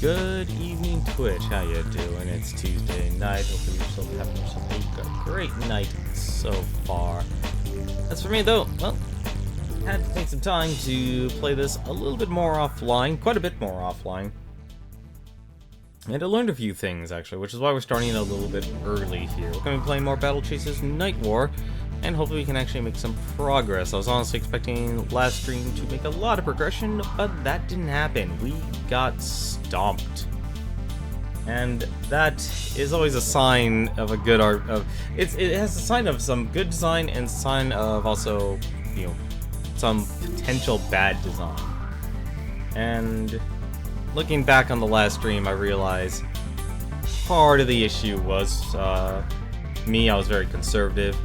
Good evening, Twitch. How you doing? It's Tuesday night. Hopefully you're still having yourself a great night so far. As for me, though, well, I had to take some time to play this a little bit more offline, quite a bit more offline. And I learned a few things, actually, which is why we're starting a little bit early here. We're going to be playing more Battle Chases Nightwar, and hopefully we can actually make some progress. I was honestly expecting last stream to make a lot of progression, but that didn't happen. We got stomped. And that is always a sign of a good art. It has a sign of some good design and sign of also, you know, some potential bad design. And looking back on the last stream, I realized part of the issue was me. I was very conservative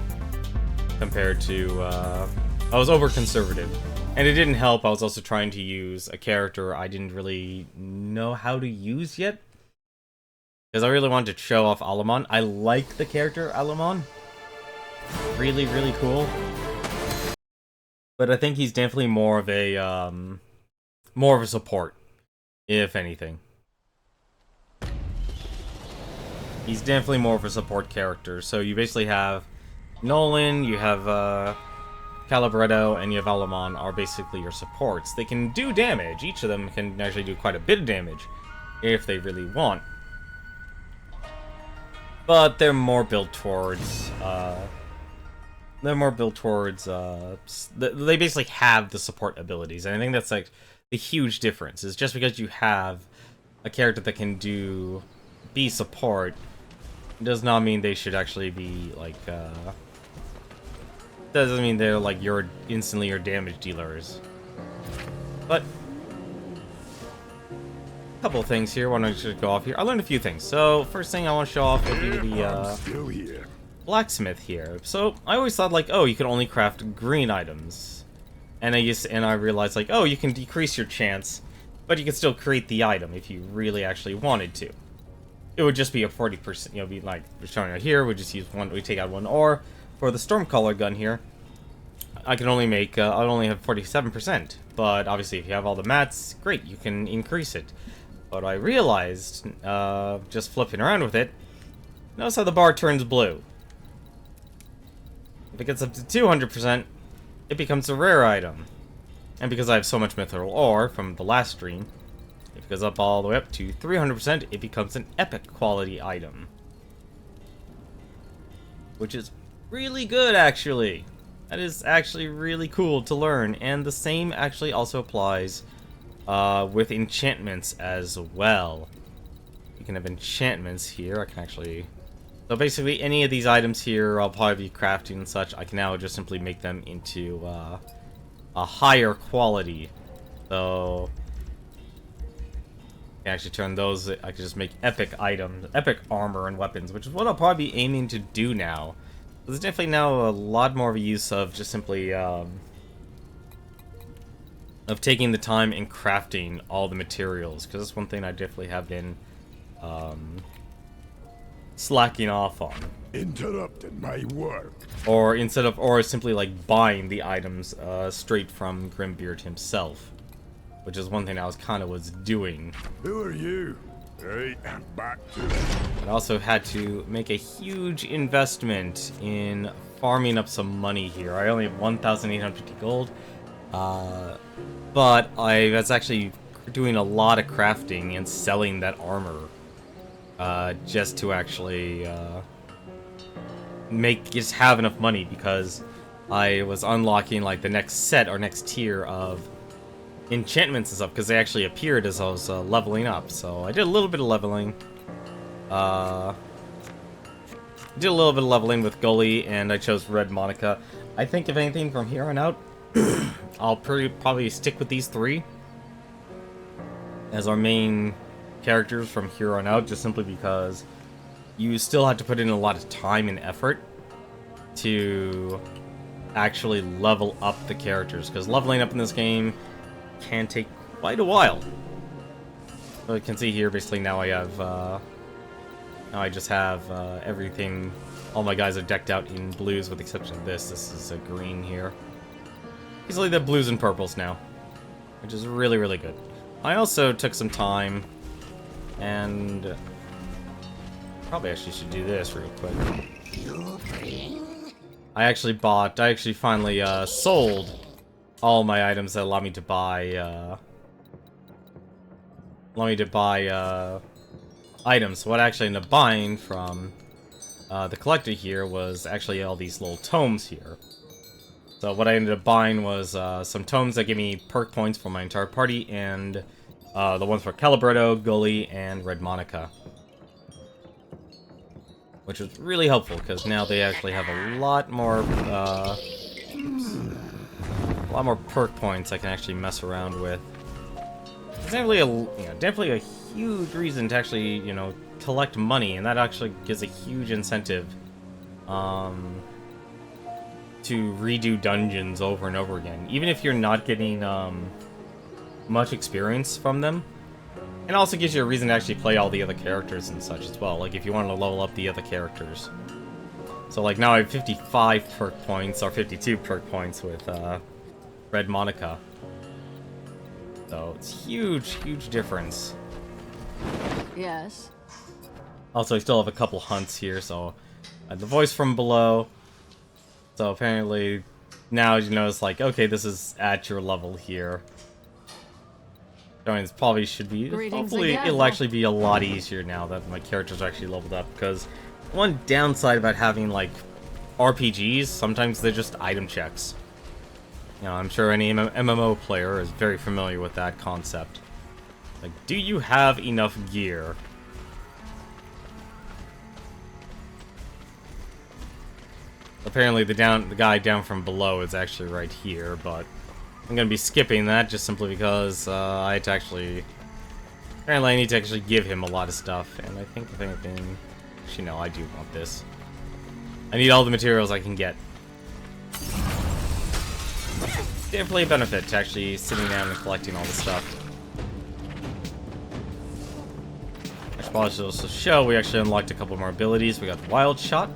compared to I was over conservative, and it didn't help. I was also trying to use a character I didn't really know how to use yet, because I really wanted to show off Alamon. I like the character Alamon, really cool, but I think he's definitely more of a support, if anything. He's definitely more of a support character. So you basically have Nolan, you have Calibretto, and you have Alamon are basically your supports. They can do damage. Each of them can actually do quite a bit of damage if they really want. But they're more built towards they basically have the support abilities. And I think that's like the huge difference. Is just because you have a character that can be support does not mean they should actually be like doesn't mean they're like instantly your damage dealers. But a couple of things here. Why don't I just go off here? I learned a few things. So first thing I want to show off would be the blacksmith here. So I always thought like, oh, you can only craft green items, and I realized like, oh, you can decrease your chance, but you can still create the item if you really actually wanted to. It would just be a 40%, you know, be like we're showing out here. We just use one. We take out one ore. For the Stormcaller gun here, I can only make, I only have 47%, but obviously if you have all the mats, great, you can increase it. But I realized, just flipping around with it, notice how the bar turns blue. If it gets up to 200%, it becomes a rare item. And because I have so much mithril ore from the last stream, if it goes up all the way up to 300%, it becomes an epic quality item. Which is really good, actually. That is actually really cool to learn, and the same actually also applies with enchantments as well. You can have enchantments here. I can actually... So basically, any of these items here, I'll probably be crafting and such. I can now just simply make them into a higher quality. So I can actually turn those... I can just make epic items, epic armor and weapons, which is what I'll probably be aiming to do now. There's definitely now a lot more of a use of just simply, of taking the time and crafting all the materials, because that's one thing I definitely have been, slacking off on. Interrupted my work. Or simply like buying the items, straight from Grimbeard himself, which is one thing I was doing. Who are you? Hey, back to it. I also had to make a huge investment in farming up some money here. I only have 1,850 gold, but I was actually doing a lot of crafting and selling that armor, just to actually just have enough money, because I was unlocking like the next set or next tier of enchantments and stuff, because they actually appeared as I was leveling up. So I did a little bit of leveling. Did a little bit of leveling with Gully, and I chose Red Monica. I think if anything from here on out, I'll probably stick with these three as our main characters from here on out, just simply because you still have to put in a lot of time and effort to actually level up the characters, because leveling up in this game can take quite a while. So you can see here, basically now I have, now I just have everything. All my guys are decked out in blues, with the exception of this. This is a green here. Easily the blues and purples now, which is really good. I also took some time And probably actually should do this real quick. I actually finally sold all my items that allow me to buy items. What I actually ended up buying from the collector here was actually all these little tomes here. So what I ended up buying was some tomes that give me perk points for my entire party, and the ones for Calibretto, Gully, and Red Monica. Which was really helpful, because now they actually have a lot more perk points I can actually mess around with. It's definitely a huge reason to actually, collect money, and that actually gives a huge incentive to redo dungeons over and over again, even if you're not getting much experience from them. And also gives you a reason to actually play all the other characters and such as well, like if you want to level up the other characters. So like now I have 55 perk points, or 52 perk points with Red Monica. So it's huge difference. Yes. Also, I still have a couple hunts here, so the voice from below. So apparently, now it's like, okay, this is at your level here. I mean, it probably should be. Hopefully, it'll actually be a lot easier now that my characters are actually leveled up. Because one downside about having like RPGs, sometimes they're just item checks. I'm sure any MMO player is very familiar with that concept. Like, do you have enough gear? Apparently the guy down from below is actually right here, but I'm gonna be skipping that just simply because apparently I need to actually give him a lot of stuff, and I think if anything, actually no, I do want this. I need all the materials I can get. Definitely a benefit to actually sitting down and collecting all the stuff. I should probably also show we actually unlocked a couple more abilities. We got the Wild Shot,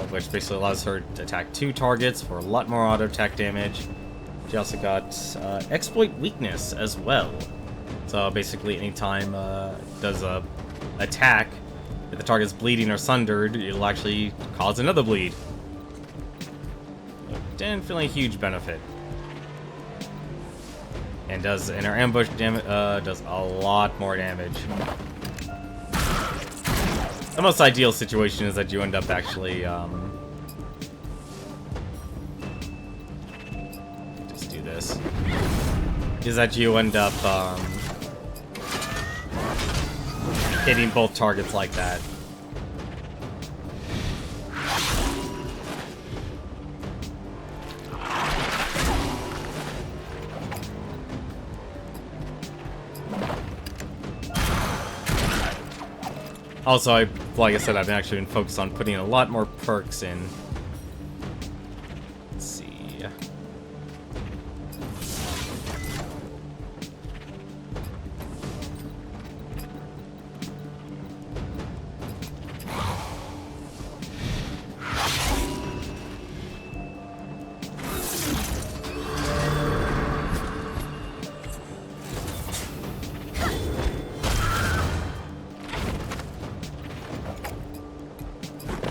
which basically allows her to attack 2 targets for a lot more auto attack damage. She also got Exploit Weakness as well. So basically anytime does a attack, if the target's bleeding or sundered, it'll actually cause another bleed. Definitely a huge benefit. And her ambush damage does a lot more damage. The most ideal situation is that you end up actually just do this. Is that you end up hitting both targets like that. Also, like I said, I've actually been focused on putting a lot more perks in. Let's see.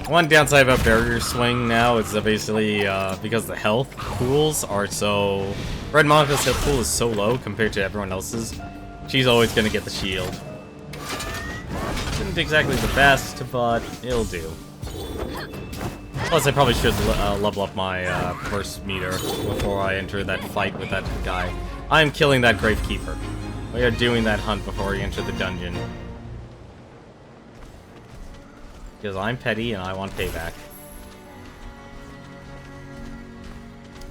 One downside about Barrier Swing now is that basically, because the health pools are so... Red Monica's health pool is so low compared to everyone else's, she's always gonna get the shield. Isn't exactly the best, but it'll do. Plus, I probably should level up my first meter before I enter that fight with that guy. I'm killing that Gravekeeper. We are doing that hunt before we enter the dungeon. Because I'm petty and I want payback.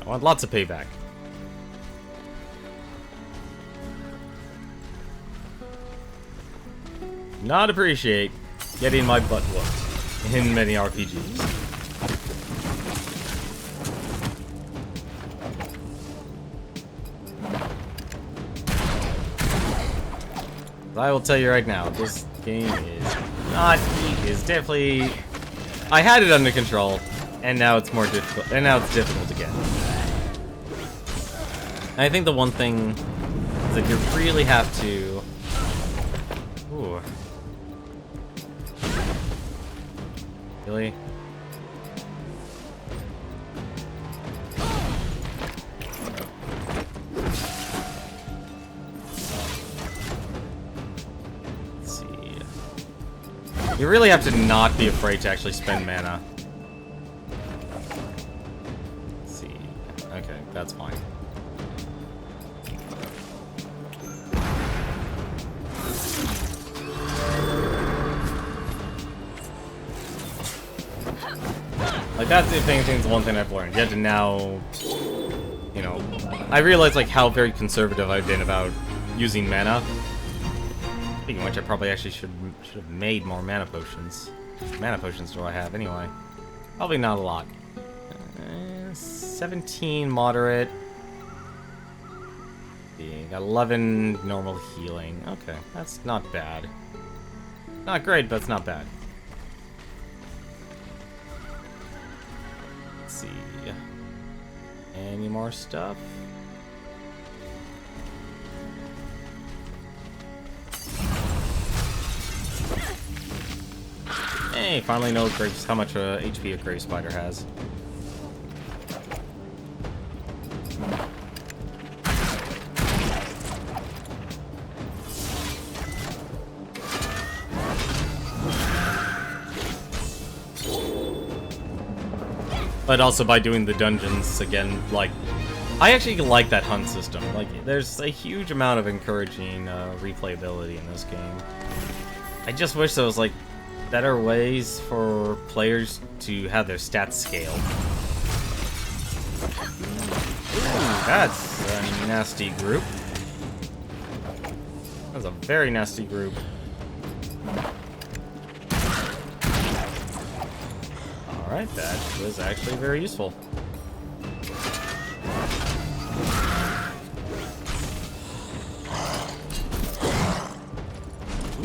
I want lots of payback. Not appreciate getting my butt whooped in many RPGs. I will tell you right now, this game is not easy. It's definitely... I had it under control, and now it's more difficult. And now it's difficult again. And I think the one thing is that you really have to Ooh. Really? Let's see. You really have to not be afraid to actually spend mana. Let's see. Okay, that's fine. Like, that's, if anything, one thing I've learned. You have to now, you know, I realize, like, how very conservative I've been about using mana. Speaking of which, I probably actually should have made more mana potions. Mana potions do I have, anyway? Probably not a lot. 17 moderate. Yeah, got 11 normal healing. Okay, that's not bad. Not great, but it's not bad. See, any more stuff? Hey, finally know how much HP a Grave Spider has. But also by doing the dungeons again, like, I actually like that hunt system. Like, there's a huge amount of encouraging replayability in this game. I just wish there was, like, better ways for players to have their stats scaled. Ooh, that's a nasty group. That's a very nasty group. Alright, that was actually very useful.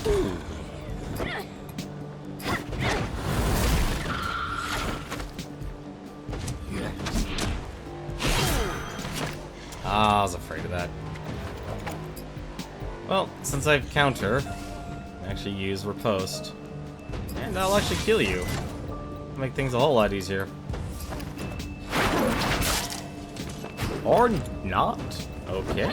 Ooh. Ah, I was afraid of that. Well, since I have counter, I actually use riposte. And I'll actually kill you. Make things a whole lot easier. Or not. Okay.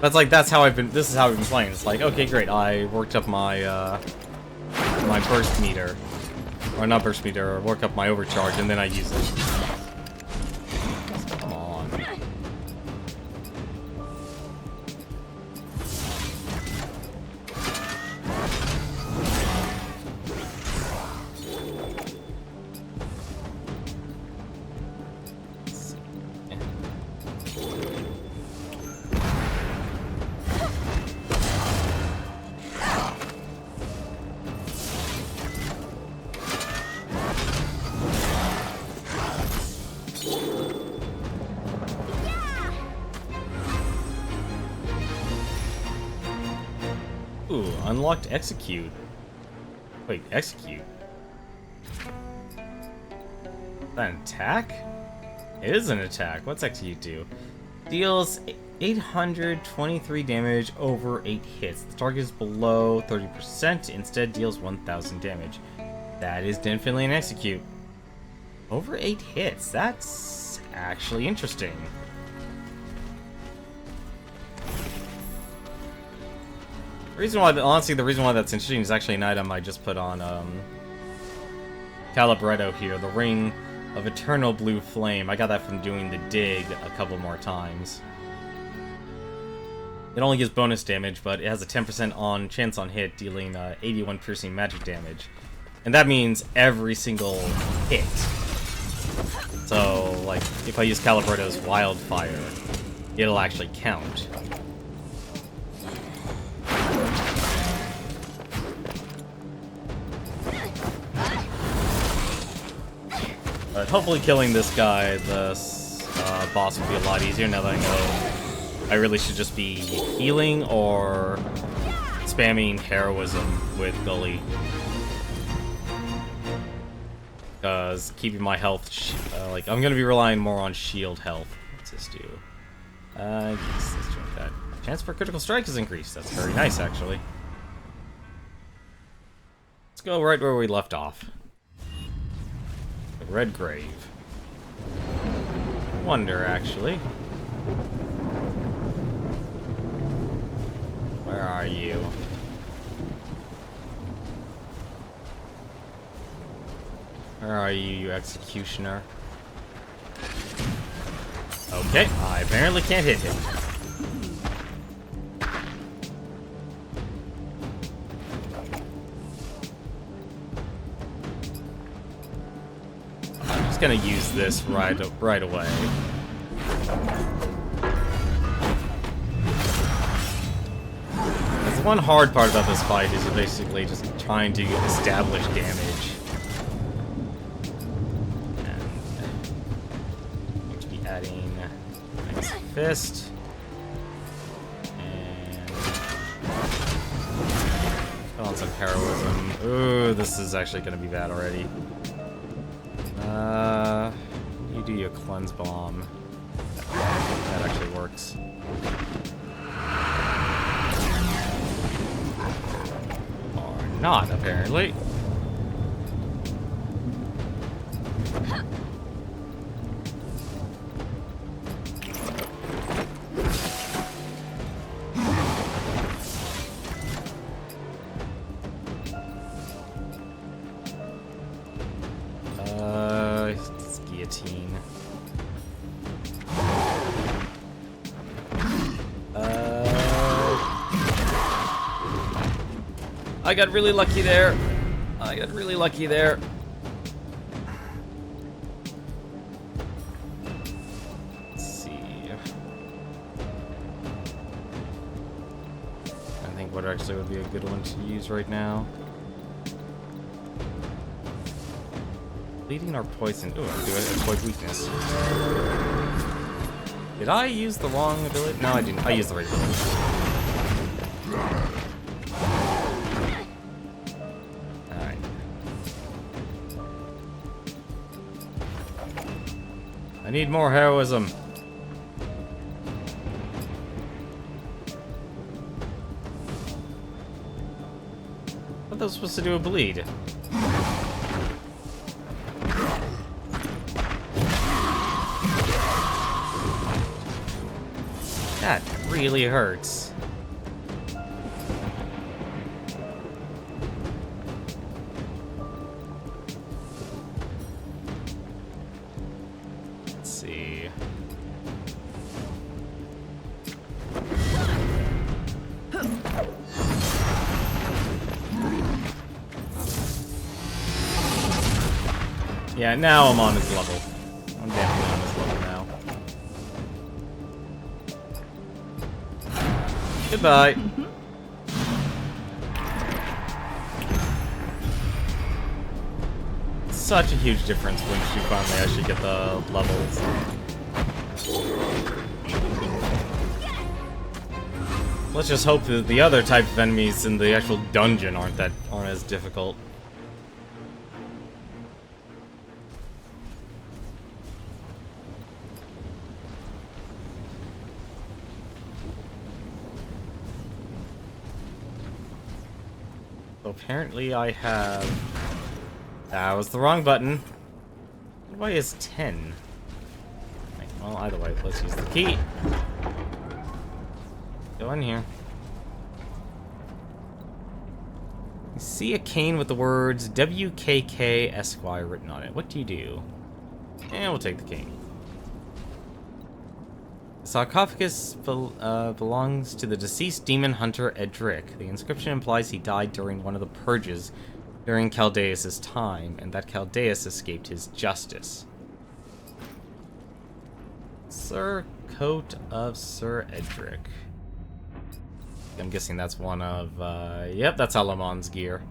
That's how I've been, this is how I've been playing. It's like, okay, great, I worked up my, my burst meter. Or not burst meter, or work up my overcharge, and then I use it. Come on. Ooh, unlocked execute. Wait, execute? Is that an attack? It is an attack. What's execute do? Deals 823 damage over 8 hits. The target is below 30%. Instead, deals 1000 damage. That is definitely an execute. Over 8 hits. That's actually interesting. Honestly, the reason why that's interesting is actually an item I just put on, Calibretto here, the Ring of Eternal Blue Flame. I got that from doing the dig a couple more times. It only gives bonus damage, but it has a 10% chance on hit, dealing 81 piercing magic damage. And that means every single hit. So, like, if I use Calibretto's Wildfire, it'll actually count. But hopefully killing this guy, this boss, will be a lot easier now that I know I really should just be healing or spamming heroism with Gully. Because keeping my health, like, I'm gonna be relying more on shield health. What's this do? Yes, let's check that. Chance for critical strike is increased. That's very nice, actually. Let's go right where we left off. The Red Grave. Wonder, actually. Where are you? Where are you, you executioner? Okay, I apparently can't hit him. I'm just gonna use this right away. There's one hard part about this fight is you're basically just trying to establish damage. Adding nice fist and put on some heroism. Ooh, this is actually gonna be bad already. You do your cleanse bomb. That actually works. Or not, apparently. It's guillotine. I got really lucky there. Let's see. I think what actually would be a good one to use right now. Bleeding or poison? Ooh, I can do it. Avoid weakness. Did I use the wrong ability? No, I didn't. I used the right ability. Alright. I need more heroism. What was supposed to do a bleed? That really hurts. Let's see. Yeah, now I'm on his level. I'm definitely on his level now. Goodbye. Such a huge difference when you finally actually get the levels. Let's just hope that the other type of enemies in the actual dungeon aren't as difficult. Apparently I have... That was the wrong button. Why is 10? Well, either way, let's use the key. Go in here. You see a cane with the words WKK Esquire written on it. What do you do? And we'll take the cane. The sarcophagus belongs to the deceased demon hunter Edric. The inscription implies he died during one of the purges during Caldeus' time, and that Caldeus escaped his justice. Sir Coat of Sir Edric. I'm guessing that's one of, yep, that's Alamon's gear.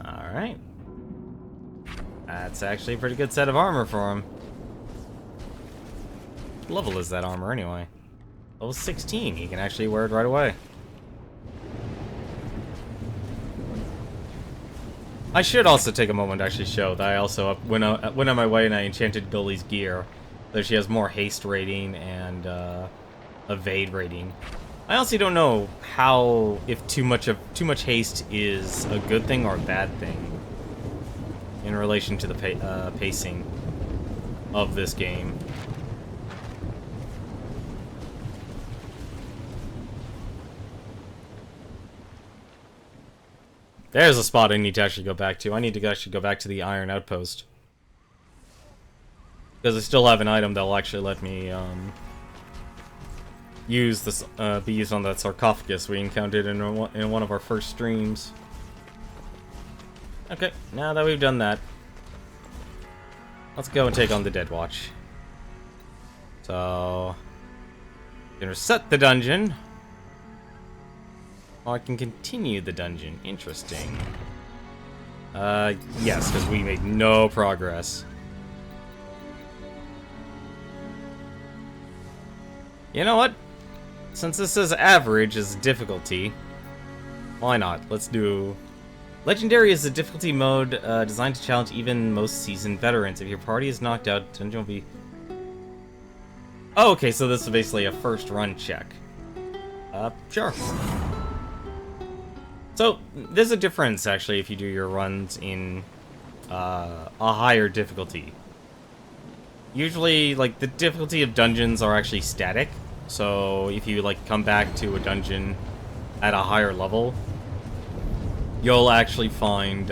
Alright. That's actually a pretty good set of armor for him. What level is that armor anyway? Level 16. He can actually wear it right away. I should also take a moment to actually show that I also went on my way and I enchanted Gully's gear, so she has more haste rating and evade rating. I honestly don't know how if too much haste is a good thing or a bad thing in relation to the pacing of this game. There's a spot I need to actually go back to. I need to actually go back to the Iron Outpost. Because I still have an item that'll actually let me, use this, be used on that sarcophagus we encountered in one of our first streams. Okay, now that we've done that, let's go and take on the Dead Watch. So, I'm gonna reset the dungeon. Or I can continue the dungeon. Interesting. Yes, because we made no progress. You know what? Since this is average as difficulty, why not? Let's do... Legendary is a difficulty mode designed to challenge even most seasoned veterans. If your party is knocked out, dungeon will be... Oh, okay, so this is basically a first run check. Sure. So, there's a difference, actually, if you do your runs in a higher difficulty. Usually, like, the difficulty of dungeons are actually static. So, if you, like, come back to a dungeon at a higher level, you'll actually find,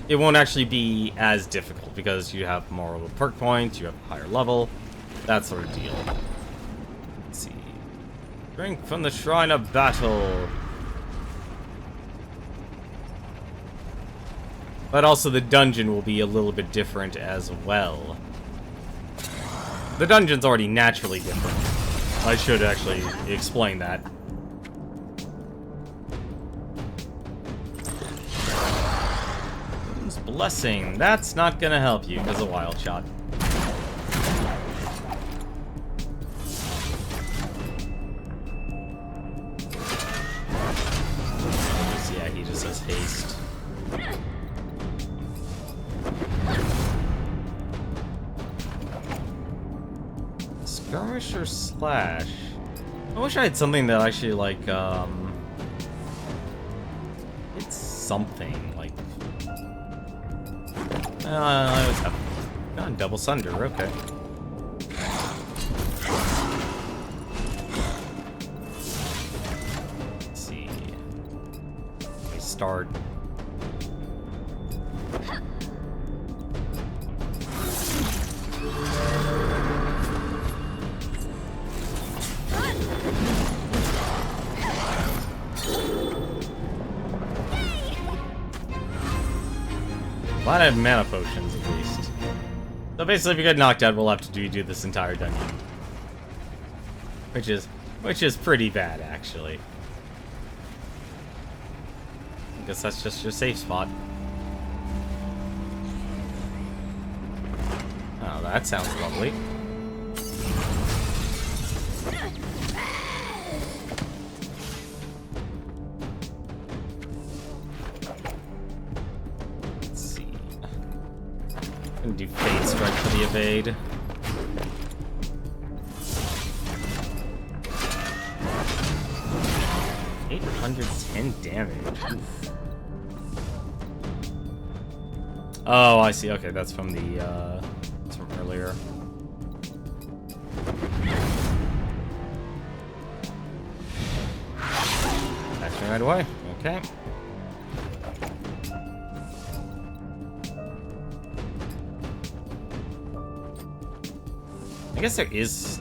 it won't actually be as difficult, because you have more perk points, you have a higher level, that sort of deal. Let's see. Drink from the Shrine of Battle. But also the dungeon will be a little bit different as well. The dungeon's already naturally different. I should actually explain that. Moon's Blessing. That's not gonna help you because of Wild Shot. Yeah, he just has haste. Skirmish or slash? I wish I had something that actually, like, it's something, like... I always have... Oh, double sunder, okay. Let's see... I start... A lot of mana potions, at least. So basically, if you get knocked out, we'll have to do this entire dungeon, which is pretty bad, actually. I guess that's just your safe spot. Oh, that sounds lovely. Do Fade Strike for the evade. $810 damage. Oof. Oh, I see. Okay, that's from the that's from earlier. Action right away. Okay. I guess there is...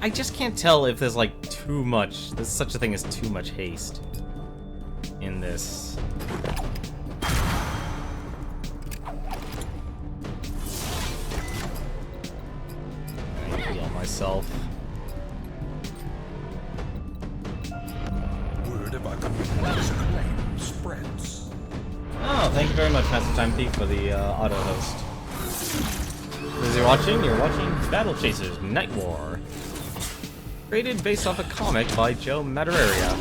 I just can't tell if there's, like, too much... There's such a thing as too much haste in this. I heal myself. Word of acclaim spreads. Oh, thank you very much, Master Time Peak, for the auto host. As you're watching Battle Chasers Nightwar. Created based off a comic by Joe Madureira.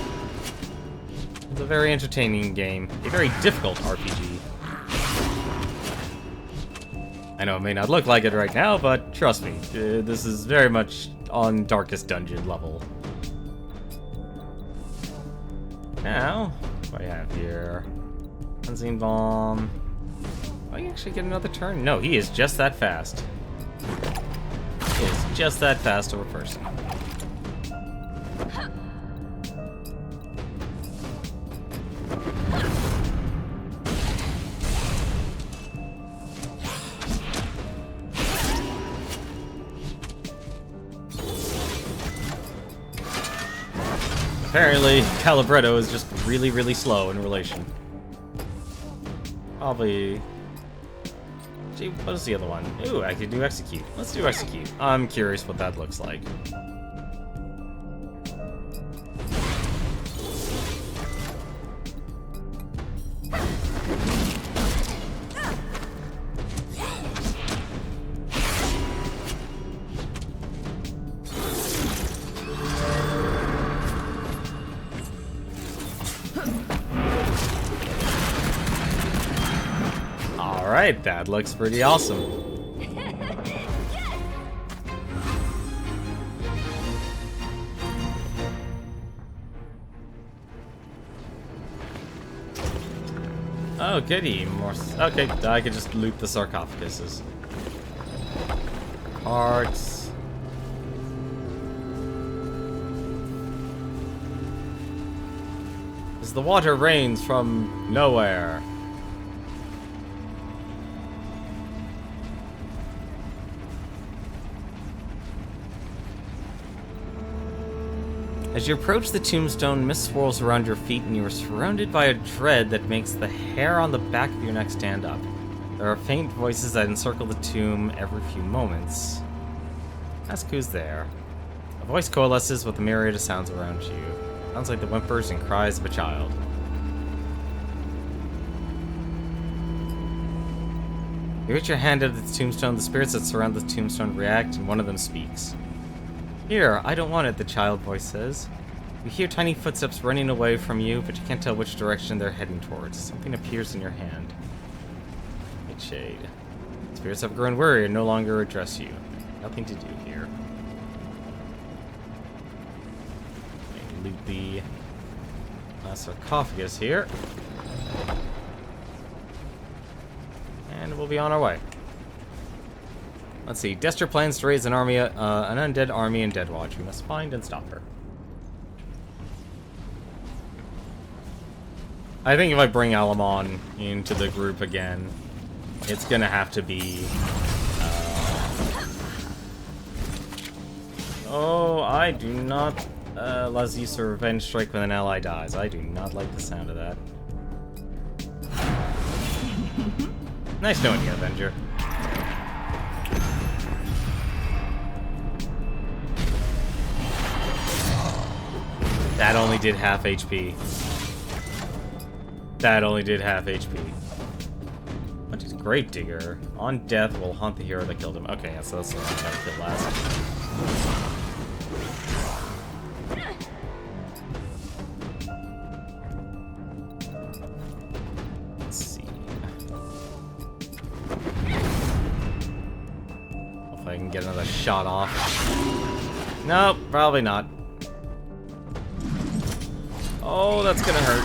It's a very entertaining game. A very difficult RPG. I know it may not look like it right now, but trust me, this is very much on Darkest Dungeon level. Now, what do I have here? Unseen Bomb. Will I actually get another turn? No, he is just that fast. He is just that fast of a person. Apparently, Calibretto is just really, really slow in relation. Probably... Gee, what is the other one? Ooh, I could do Execute. Let's do Execute. I'm curious what that looks like. Alright, that looks pretty awesome. Oh, goody. More. Okay, I could just loot the sarcophaguses. Hearts. As the water rains from nowhere. As you approach the tombstone, mist swirls around your feet and you are surrounded by a dread that makes the hair on the back of your neck stand up. There are faint voices that encircle the tomb every few moments. Ask who's there. A voice coalesces with a myriad of sounds around you. Sounds like the whimpers and cries of a child. You reach your hand out of the tombstone, the spirits that surround the tombstone react, and one of them speaks. Here, I don't want it, the child voice says. You hear tiny footsteps running away from you, but you can't tell which direction they're heading towards. Something appears in your hand. Nightshade. Spirits have grown weary and no longer address you. Nothing to do here. Loot the sarcophagus here. And we'll be on our way. Let's see. Destro plans to raise an army, an undead army in Deadwatch. We must find and stop her. I think if I bring Alamon into the group again, it's gonna have to be... Oh, I do not... let's use a revenge strike when an ally dies. I do not like the sound of that. Nice knowing you, Avenger. That only did half HP. That only did half HP. What is Great Digger? On death will haunt the hero that killed him. Okay, yeah, so that's the one I gotta kill last. Let's see. Hopefully I can get another shot off. Nope, probably not. Oh, that's gonna hurt.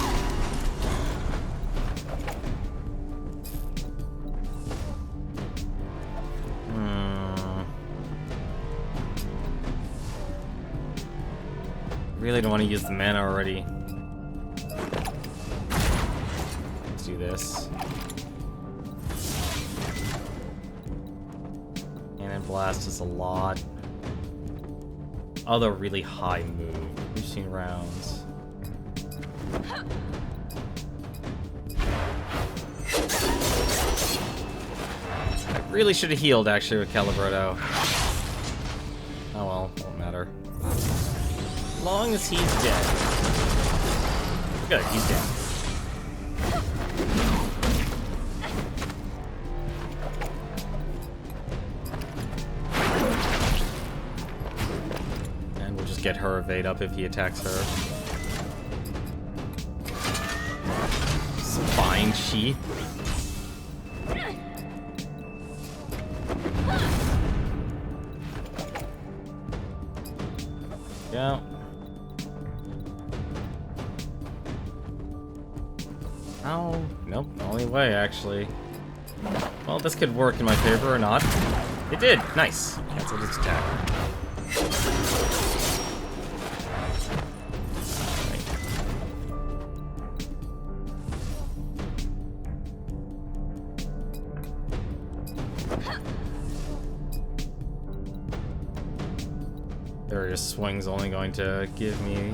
Really don't want to use the mana already. Let's do this. Cannon Blast is a lot. Other really high move. 15 rounds. I really should have healed, actually, with Calibretto. Oh well, won't matter. As long as he's dead. Good, he's dead. And we'll just just get her evade up if he attacks her. Spine sheath. Yeah. Oh, nope, the only way, actually. Well, this could work in my favor or not. It did! Nice! Cancelled its attack. Various swings only going to give me...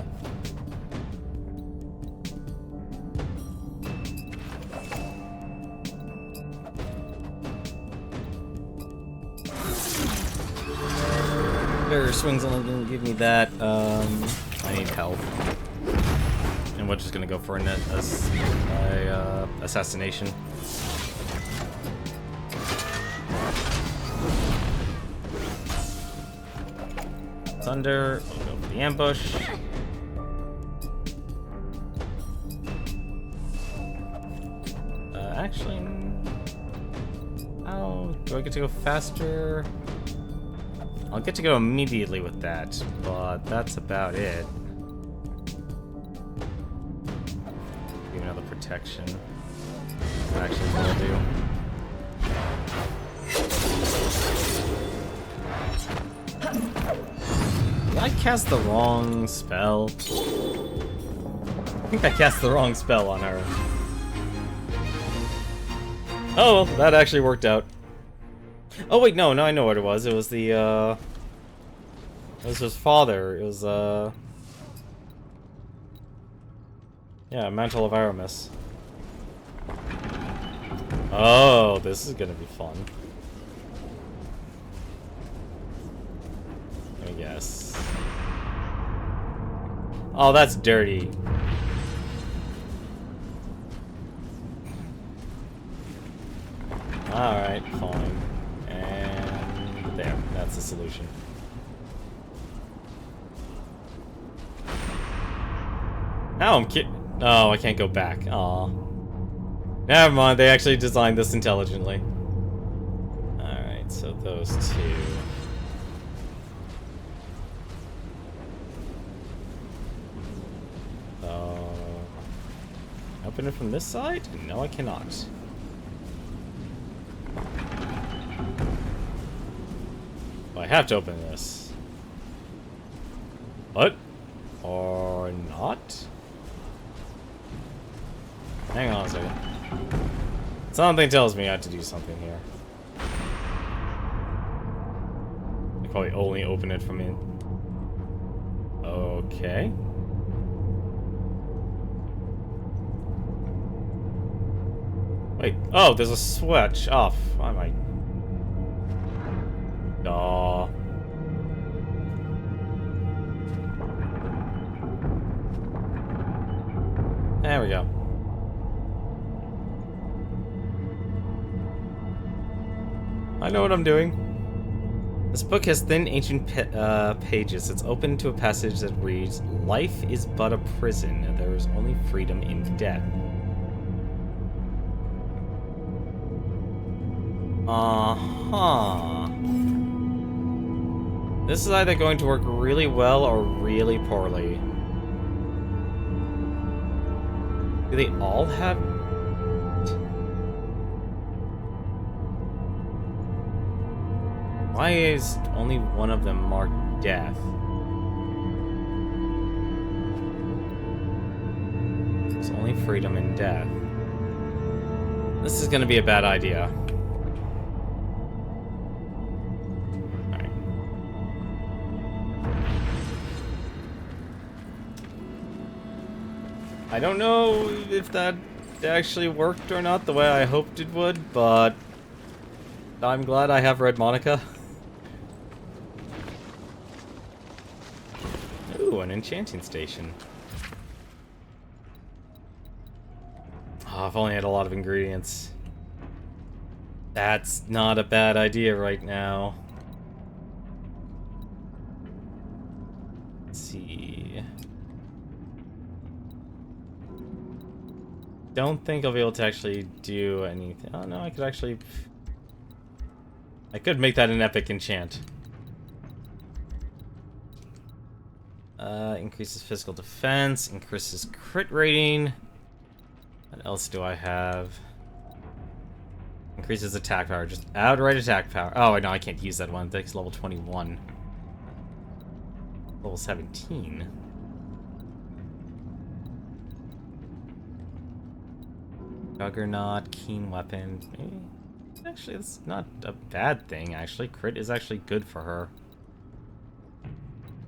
Various swings only going to give me that. I need help. And we're just going to go for a assassination. Thunder, we'll go for the ambush. Actually, oh, do I get to go faster? I'll get to go immediately with that, but that's about it. Give another protection. That actually will do. Did I cast the wrong spell? I think I cast the wrong spell on her. Oh, well, that actually worked out. Oh wait, no, I know what it was. It was the, it was his father. It was, yeah, Mantle of Aramis. Oh, this is gonna be fun. I guess. Oh, that's dirty. Alright, fine. And there, that's the solution. Now I'm oh, I can't go back. Aw. Never mind, they actually designed this intelligently. Alright, so those two. Open it from this side? No, I cannot. Well, I have to open this. What? Or not? Hang on a second. Something tells me I have to do something here. I probably only open it from in. Okay. Wait, oh, there's a switch off. I might. Aw. There we go. I know what I'm doing. This book has thin, ancient pages. It's open to a passage that reads, "Life is but a prison, and there is only freedom in death." Uh-huh. This is either going to work really well or really poorly. Do they all have... Why is only one of them marked death? It's only freedom and death. This is gonna be a bad idea. Alright. I don't know if that actually worked or not the way I hoped it would, but I'm glad I have Red Monica. Ooh, an enchanting station. Oh, I've only had a lot of ingredients. That's not a bad idea right now. Let's see. Don't think I'll be able to actually do anything. Oh no, I could actually... I could make that an epic enchant. Increases physical defense, increases crit rating. What else do I have? Increases attack power, just outright attack power. Oh, no, I can't use that one. That's level 21. Level 17. Juggernaut, keen weapon. Maybe. Actually, it's not a bad thing, actually. Crit is actually good for her.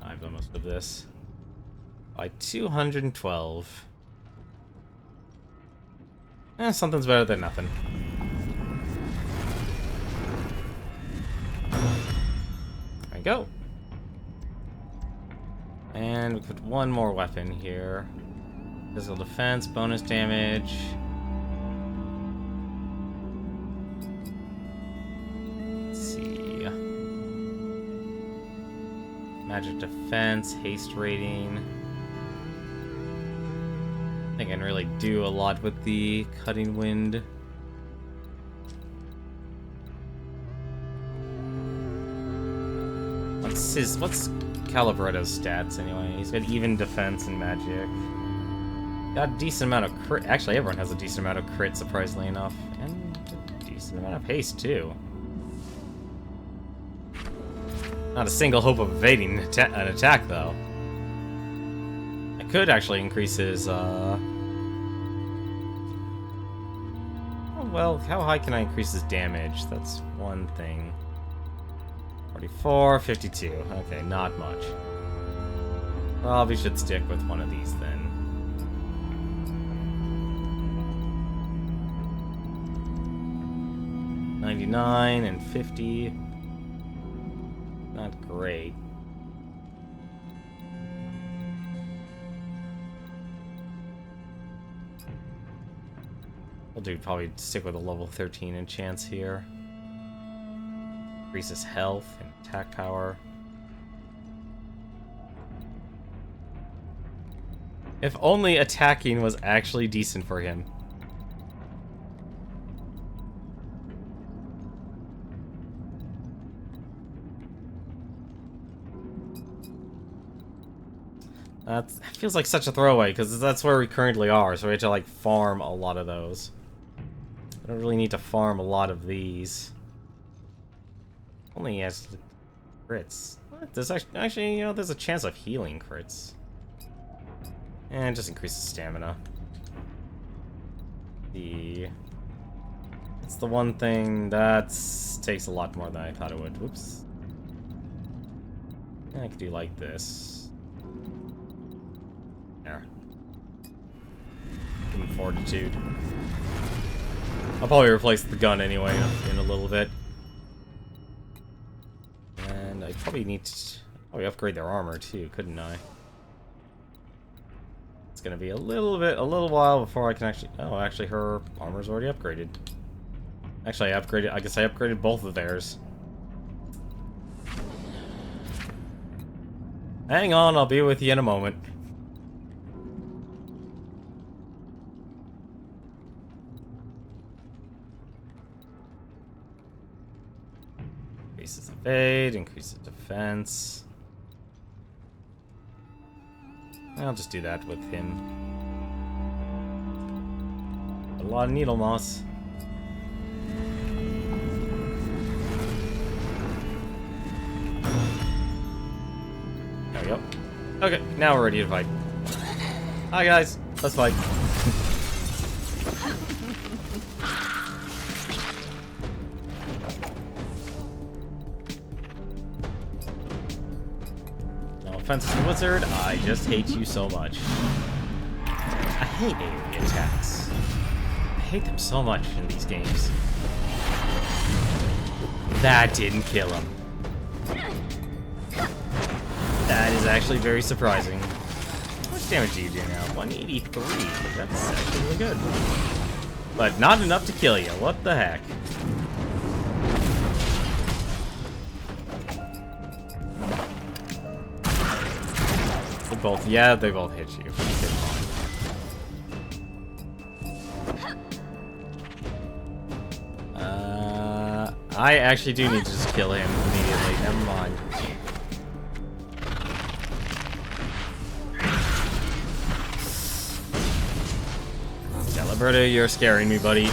I've done most of this. By 212. Something's better than nothing. There we go. And we put one more weapon here. Physical defense, bonus damage. Let's see. Magic defense, haste rating. I think I can really do a lot with the cutting wind. What's Calibretto's stats anyway? He's got even defense and magic. Got a decent amount of crit. Actually, everyone has a decent amount of crit, surprisingly enough, and a decent amount of haste too. Not a single hope of evading an attack though. I could actually increase his, oh, well, how high can I increase his damage? That's one thing. 44, 52. Okay, not much. Probably should stick with one of these then. $99 and $50. Not great. We'll do probably stick with a level 13 enchants here. Increases health and attack power. If only attacking was actually decent for him. That feels like such a throwaway, because that's where we currently are, so we have to, like, farm a lot of those. I don't really need to farm a lot of these. Only he has crits. What? There's actually, you know, there's a chance of healing crits. And just increases stamina. It's the one thing that takes a lot more than I thought it would. Whoops. I could do like this. There. Give him fortitude. I'll probably replace the gun anyway in a little bit. And I probably need to upgrade their armor too, couldn't I? It's gonna be a little while before I can actually... Oh, actually her armor's already upgraded. Actually, I guess I upgraded both of theirs. Hang on, I'll be with you in a moment. Increases evade, increases defense. I'll just do that with him. A lot of needle moss. There we go. Okay, now we're ready to fight. Hi guys, let's fight. Offensive wizard, I just hate you so much. I hate AoE attacks. I hate them so much in these games. That didn't kill him. That is actually very surprising. How much damage do you do now? 183. That's actually really good. But not enough to kill you. What the heck? They both, yeah, they both hit you. I actually do need to just kill him immediately. Never mind. Caliberta, you're scaring me, buddy.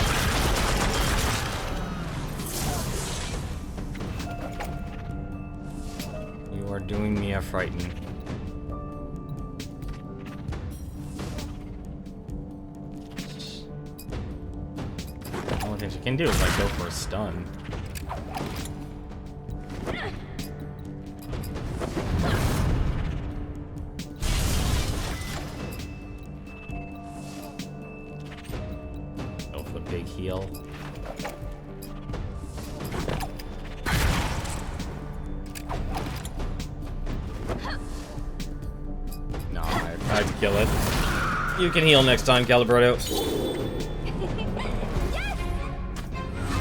You are doing me a frighten. The only thing she can do is like go for a stun. Go for the big heal. No, I tried to kill it. You can heal next time, Caliberto.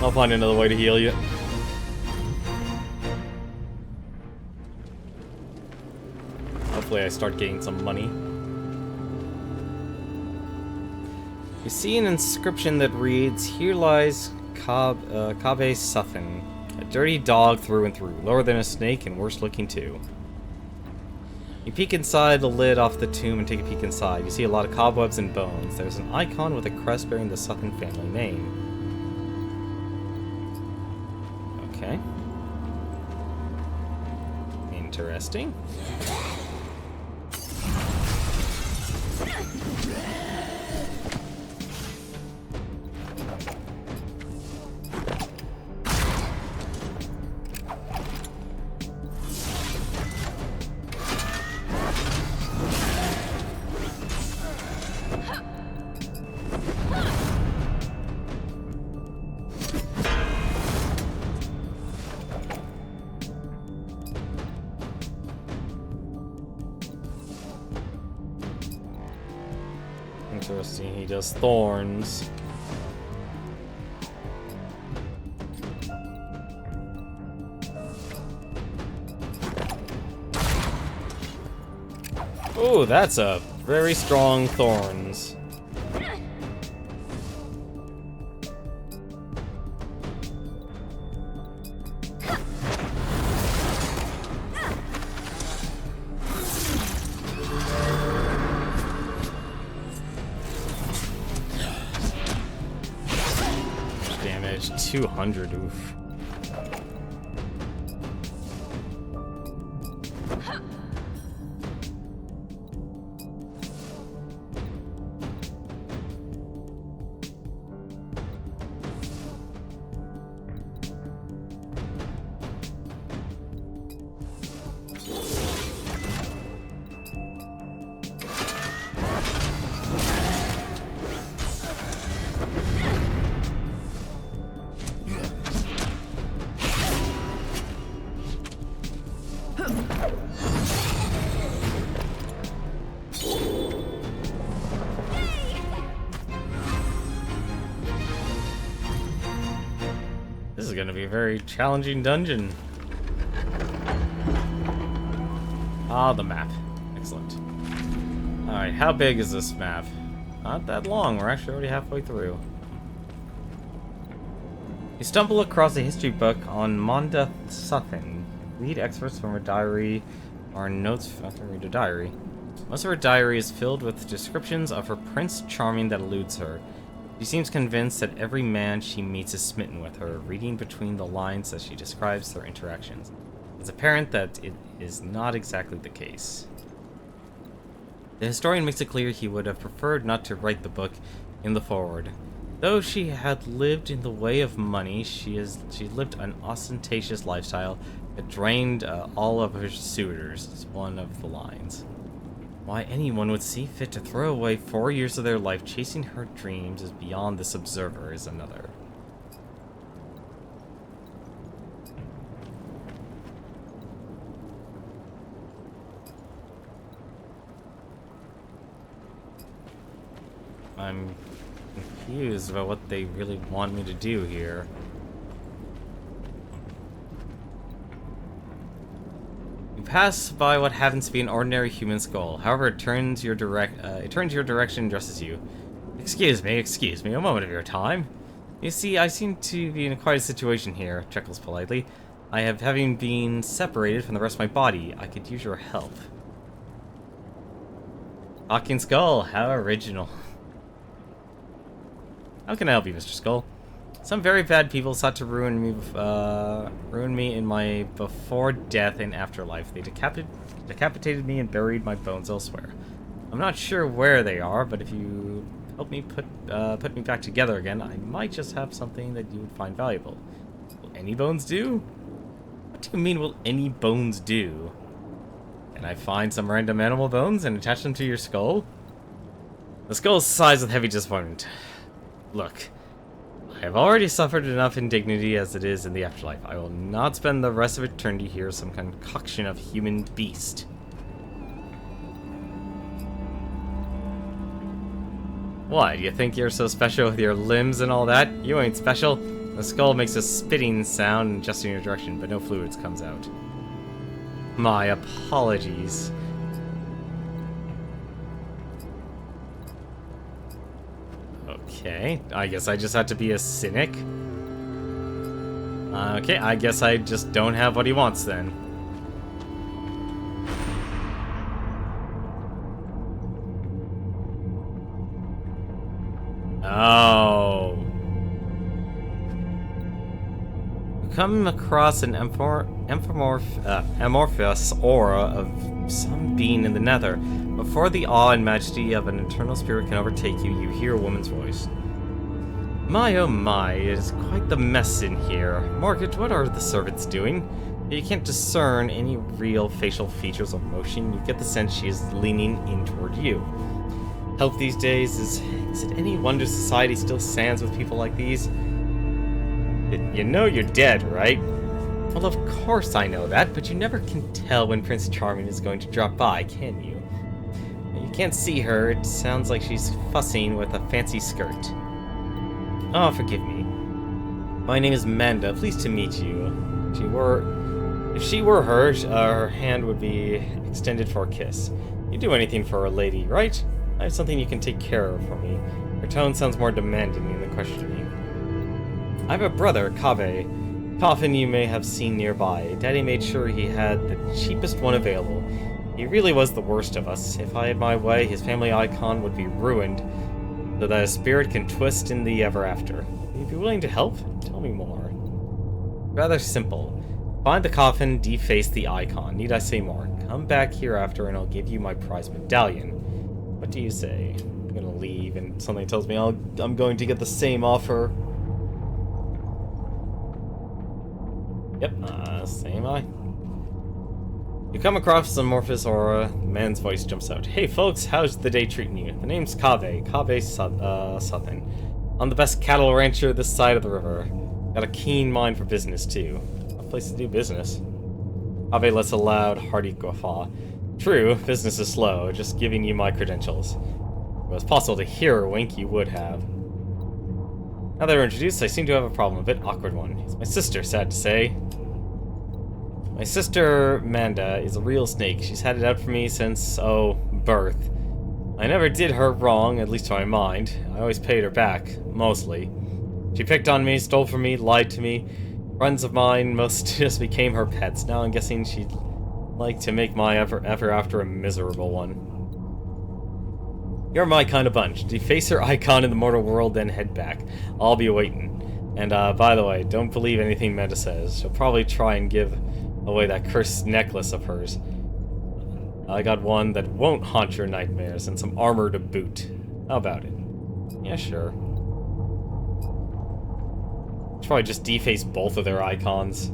I'll find another way to heal you. Hopefully I start getting some money. You see an inscription that reads, "Here lies Kabe Suthin, a dirty dog through and through, lower than a snake and worse looking too." You peek inside the lid off the tomb and take a peek inside. You see a lot of cobwebs and bones. There's an icon with a crest bearing the Suthin family name. Okay. Interesting. Interesting, he does thorns. Oh, that's a very strong thorns. Damage 200, oof. This is gonna be a very challenging dungeon. Ah, the map. Excellent. Alright, how big is this map? Not that long, we're actually already halfway through. You stumble across a history book on Monda Suthin. Lead excerpts from her diary are notes from her diary. Most of her diary is filled with descriptions of her Prince Charming that eludes her. She seems convinced that every man she meets is smitten with her, reading between the lines as she describes their interactions. It's apparent that it is not exactly the case. The historian makes it clear he would have preferred not to write the book in the foreword. Though she had lived in the way of money, she lived an ostentatious lifestyle that drained all of her suitors, is one of the lines. Why anyone would see fit to throw away 4 years of their life chasing her dreams is beyond this observer is another. I'm confused about what they really want me to do here. pass by what happens to be an ordinary human skull. However, it turns your direction and addresses you. Excuse me, a moment of your time. You see, I seem to be in quite a situation here, chuckles politely. Having been separated from the rest of my body, I could use your help. Talking Skull, how original. How can I help you, Mr. Skull? Some very bad people sought to ruin me in my before death and afterlife. They decapitated me and buried my bones elsewhere. I'm not sure where they are, but if you help me put me back together again, I might just have something that you would find valuable. Will any bones do? What do you mean, will any bones do? Can I find some random animal bones and attach them to your skull? The skull sighs with heavy disappointment. Look, I have already suffered enough indignity as it is in the afterlife. I will not spend the rest of eternity here as some concoction of human beast. Why, do you think you're so special with your limbs and all that? You ain't special. The skull makes a spitting sound just in your direction, but no fluids comes out. My apologies. Okay, I guess I just had to be a cynic. Okay, I guess I just don't have what he wants then. Oh. Come across an amorphous aura of some being in the nether. Before the awe and majesty of an eternal spirit can overtake you, you hear a woman's voice. My oh my, it is quite the mess in here. Mortgage, what are the servants doing? You can't discern any real facial features or motion. You get the sense she is leaning in toward you. Help these days, is it any wonder society still stands with people like these? You know you're dead, right? Well, of course I know that, but you never can tell when Prince Charming is going to drop by, can you? You can't see her. It sounds like she's fussing with a fancy skirt. Oh, forgive me. My name is Manda. Pleased to meet you. If she were her, her hand would be extended for a kiss. You'd do anything for a lady, right? I have something you can take care of for me. Her tone sounds more demanding than questioning. I have a brother, Kave. Coffin you may have seen nearby. Daddy made sure he had the cheapest one available. He really was the worst of us. If I had my way, his family icon would be ruined, so that his spirit can twist in the ever after. Would you be willing to help? Tell me more. Rather simple. Find the coffin, deface the icon. Need I say more? Come back hereafter and I'll give you my prize medallion. What do you say? I'm gonna leave and something tells me I'm going to get the same offer. Yep, same eye. You come across amorphous aura. The man's voice jumps out. Hey folks, how's the day treating you? The name's Kave Southern. I'm the best cattle rancher this side of the river. Got a keen mind for business too. A place to do business. Kave lets a loud, hearty guffaw. True, business is slow, just giving you my credentials. If it was possible to hear her wink, you would have. Now that we're introduced, I seem to have a problem, a bit awkward one. It's my sister, sad to say. My sister, Manda, is a real snake. She's had it out for me since, birth. I never did her wrong, at least to my mind. I always paid her back, mostly. She picked on me, stole from me, lied to me. Friends of mine most just became her pets. Now I'm guessing she'd like to make my ever after a miserable one. You're my kind of bunch. Deface her icon in the mortal world, then head back. I'll be waiting. And, by the way, don't believe anything Manda says. She'll probably try and give away that cursed necklace of hers. I got one that won't haunt your nightmares, and some armor to boot. How about it? Yeah, sure. Should probably just deface both of their icons.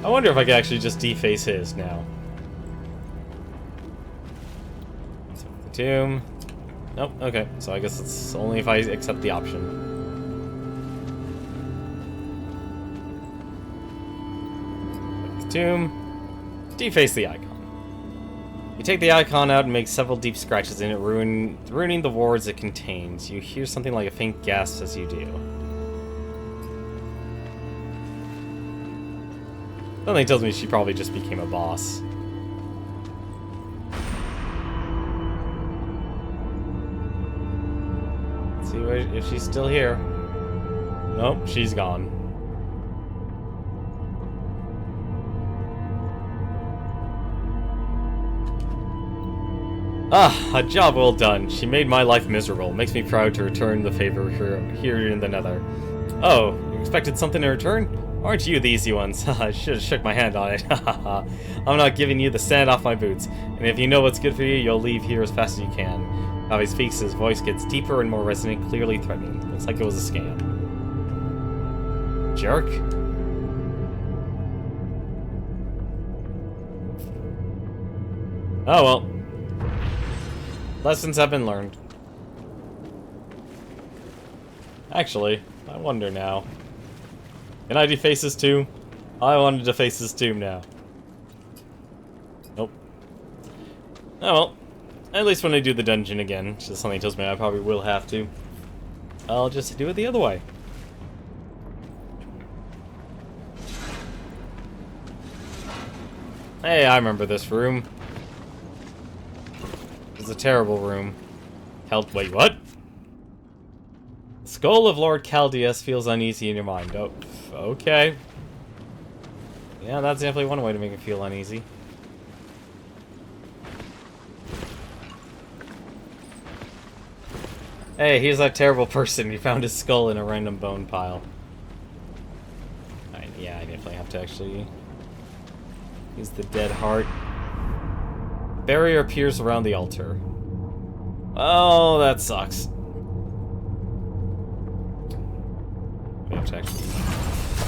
I wonder if I could actually just deface his now. The tomb. Nope, okay. So I guess it's only if I accept the option. The tomb. Deface the icon. You take the icon out and make several deep scratches in it, ruining the wards it contains. You hear something like a faint gasp as you do. Something tells me she probably just became a boss. Let's see if she's still here. Nope, she's gone. Ah, a job well done. She made my life miserable. Makes me proud to return the favor here in the Nether. Oh, you expected something in return? Aren't you the easy ones? I should have shook my hand on it. I'm not giving you the sand off my boots. And if you know what's good for you, you'll leave here as fast as you can. How he speaks, his voice gets deeper and more resonant, clearly threatening. Looks like it was a scam. Jerk. Oh well. Lessons have been learned. Actually, I wonder now. Can I deface his tomb? I want to deface his tomb now. Nope. Oh well. At least when I do the dungeon again, just something tells me I probably will have to. I'll just do it the other way. Hey, I remember this room. It's a terrible room. Wait, what? The skull of Lord Chaldeus feels uneasy in your mind. Oh, okay. Yeah, that's definitely one way to make it feel uneasy. Hey, here's that terrible person. He found his skull in a random bone pile. Yeah, I definitely have to actually use the dead heart. Barrier appears around the altar. Oh, that sucks. We have to actually...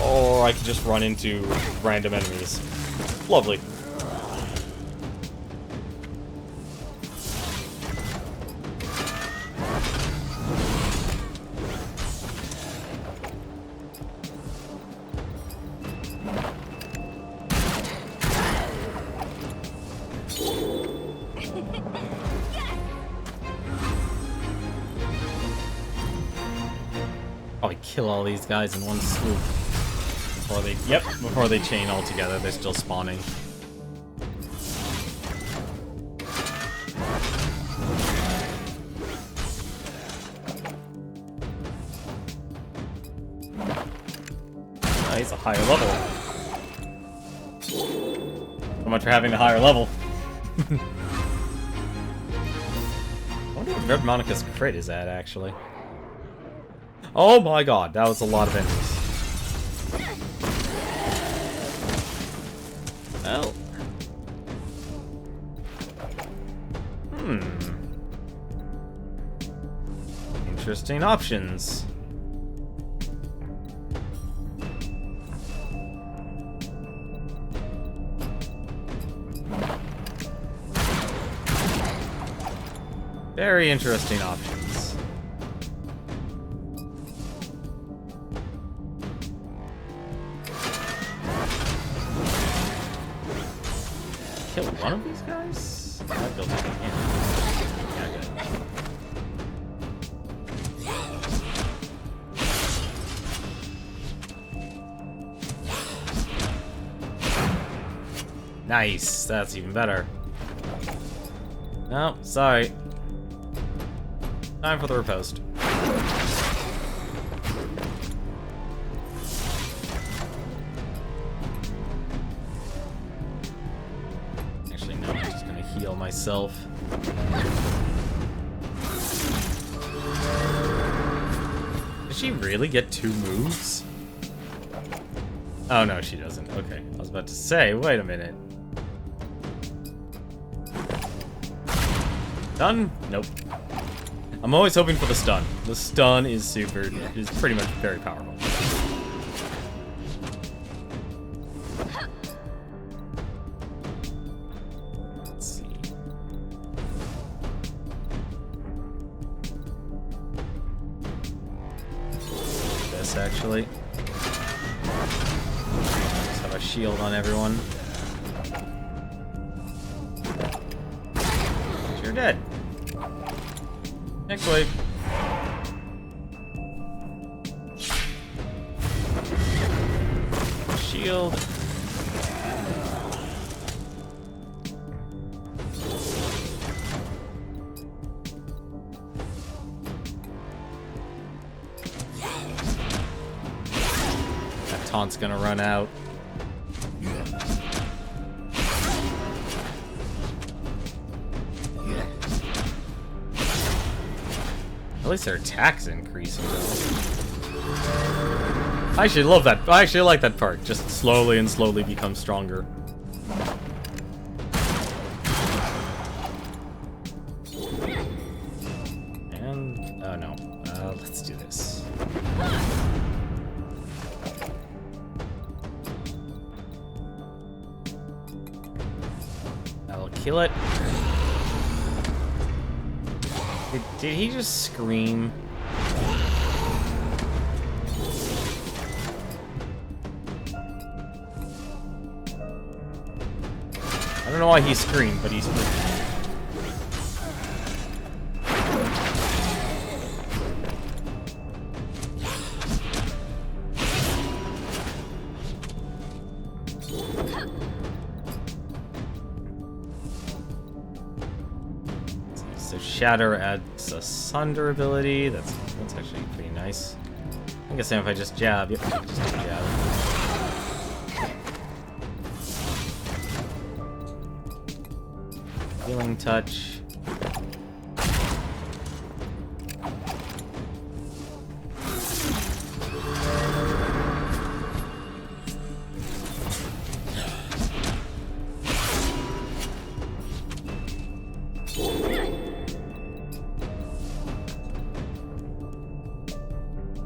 Or I could just run into random enemies. Lovely. Probably kill all these guys in one swoop. Before they chain all together, they're still spawning. Oh, he's a higher level. So much for having a higher level. I wonder what Red Monica's crit is at, actually. Oh my god, that was a lot of enemies. Well. Interesting options. Very interesting options. Kill one of these guys? I don't think I can. Yeah, good. Nice, that's even better. No, sorry. Time for the riposte. Actually, no, I'm just gonna heal myself. Does she really get 2 moves? Oh no, she doesn't. Okay, I was about to say, wait a minute. Done? Nope. I'm always hoping for the stun. The stun is pretty much very powerful. Let's see. This actually. Just have a shield on everyone. dead. Next wave. Shield. That taunt's gonna run out. At least their attack's increasing though. I actually love that. I actually like that part. Just slowly and slowly become stronger. And oh no. Let's do this. That'll kill it. Did he just scream? I don't know why he screamed, but he screamed. So Shatter adds a Sunder ability. That's actually pretty nice. I guess if I just jab, yep, just jab. Healing touch.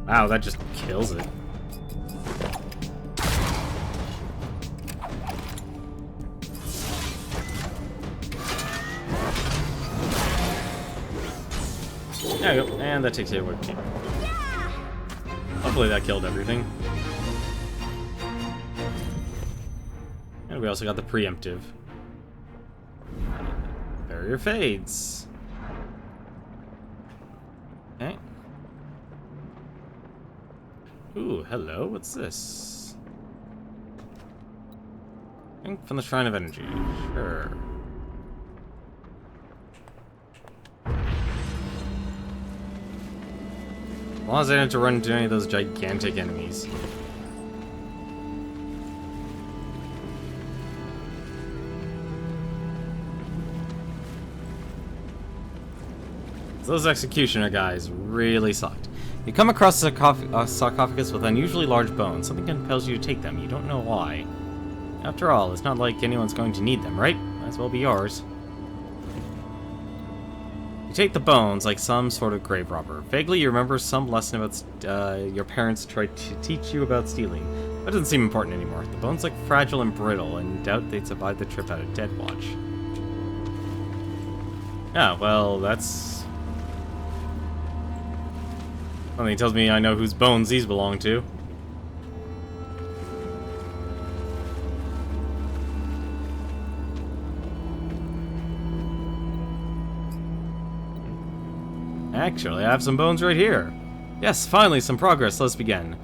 Wow, that just kills it. There you go, and that takes it away. Hopefully that killed everything. And we also got the preemptive. Barrier fades. Okay. Ooh, hello, what's this? Ink from the Shrine of Energy, sure. As long as I didn't have to run into any of those gigantic enemies. Those executioner guys really sucked. You come across a sarcophagus with unusually large bones. Something compels you to take them. You don't know why. After all, it's not like anyone's going to need them, right? Might as well be yours. You take the bones like some sort of grave robber. Vaguely, you remember some lesson about your parents tried to teach you about stealing. That doesn't seem important anymore. The bones look fragile and brittle, and doubt they'd survive the trip out of Deadwatch. Yeah, well, that's... something tells me I know whose bones these belong to. Actually, I have some bones right here. Yes, finally, some progress. Let's begin.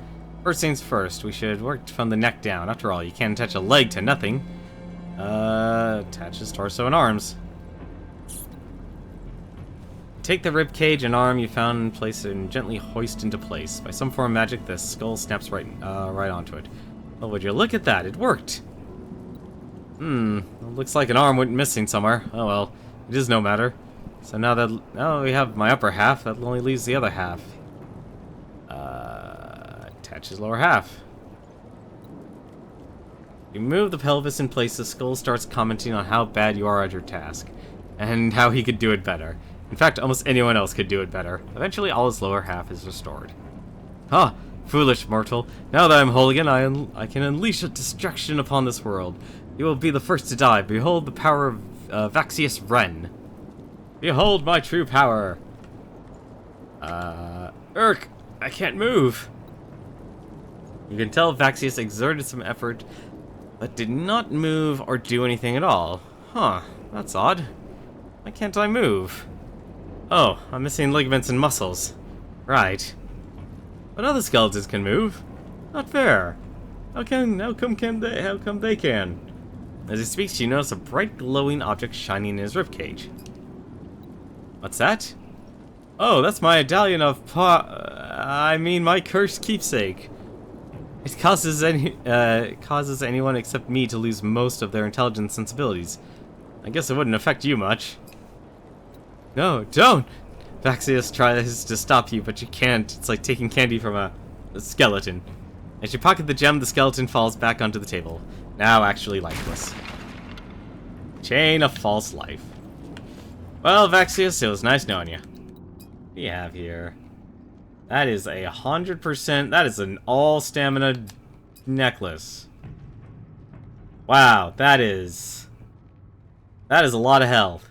First things first, we should work from the neck down. After all, you can't attach a leg to nothing. Attach his torso and arms. Take the rib cage and arm you found in place and gently hoist into place. By some form of magic, the skull snaps right onto it. Oh, would you look at that? It worked. It looks like an arm went missing somewhere. Oh well, it is no matter. So now that we have my upper half, that only leaves the other half. Attach his lower half. You move the pelvis in place, the skull starts commenting on how bad you are at your task, and how he could do it better. In fact, almost anyone else could do it better. Eventually, all his lower half is restored. Ah, foolish mortal. Now that I'm whole again, I can unleash a destruction upon this world. You will be the first to die. Behold the power of Vaxius Wren. Behold my true power. Urk, I can't move. You can tell Vaxius exerted some effort, but did not move or do anything at all. Huh, that's odd. Why can't I move? Oh, I'm missing ligaments and muscles. Right. But other skeletons can move. Not fair. How come they can? As he speaks, you notice a bright glowing object shining in his ribcage. What's that? Oh, that's my medallion of my cursed keepsake. It causes anyone except me to lose most of their intelligence sensibilities. I guess it wouldn't affect you much. No, don't! Vaxius tries to stop you, but you can't. It's like taking candy from a skeleton. As you pocket the gem, the skeleton falls back onto the table, now actually lifeless. Chain of false life. Well, Vaxius, it was nice knowing you. What do you have here? That is 100%. That is an all stamina necklace. Wow, that is a lot of health.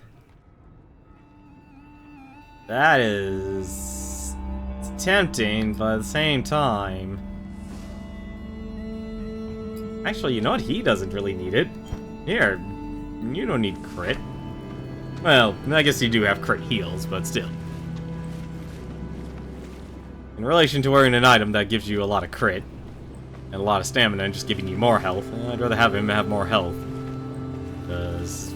That is tempting, but at the same time. Actually, you know what? He doesn't really need it. Here, you don't need crit. Well, I guess you do have crit heals, but still. In relation to wearing an item that gives you a lot of crit and a lot of stamina and just giving you more health, I'd rather have him have more health. Because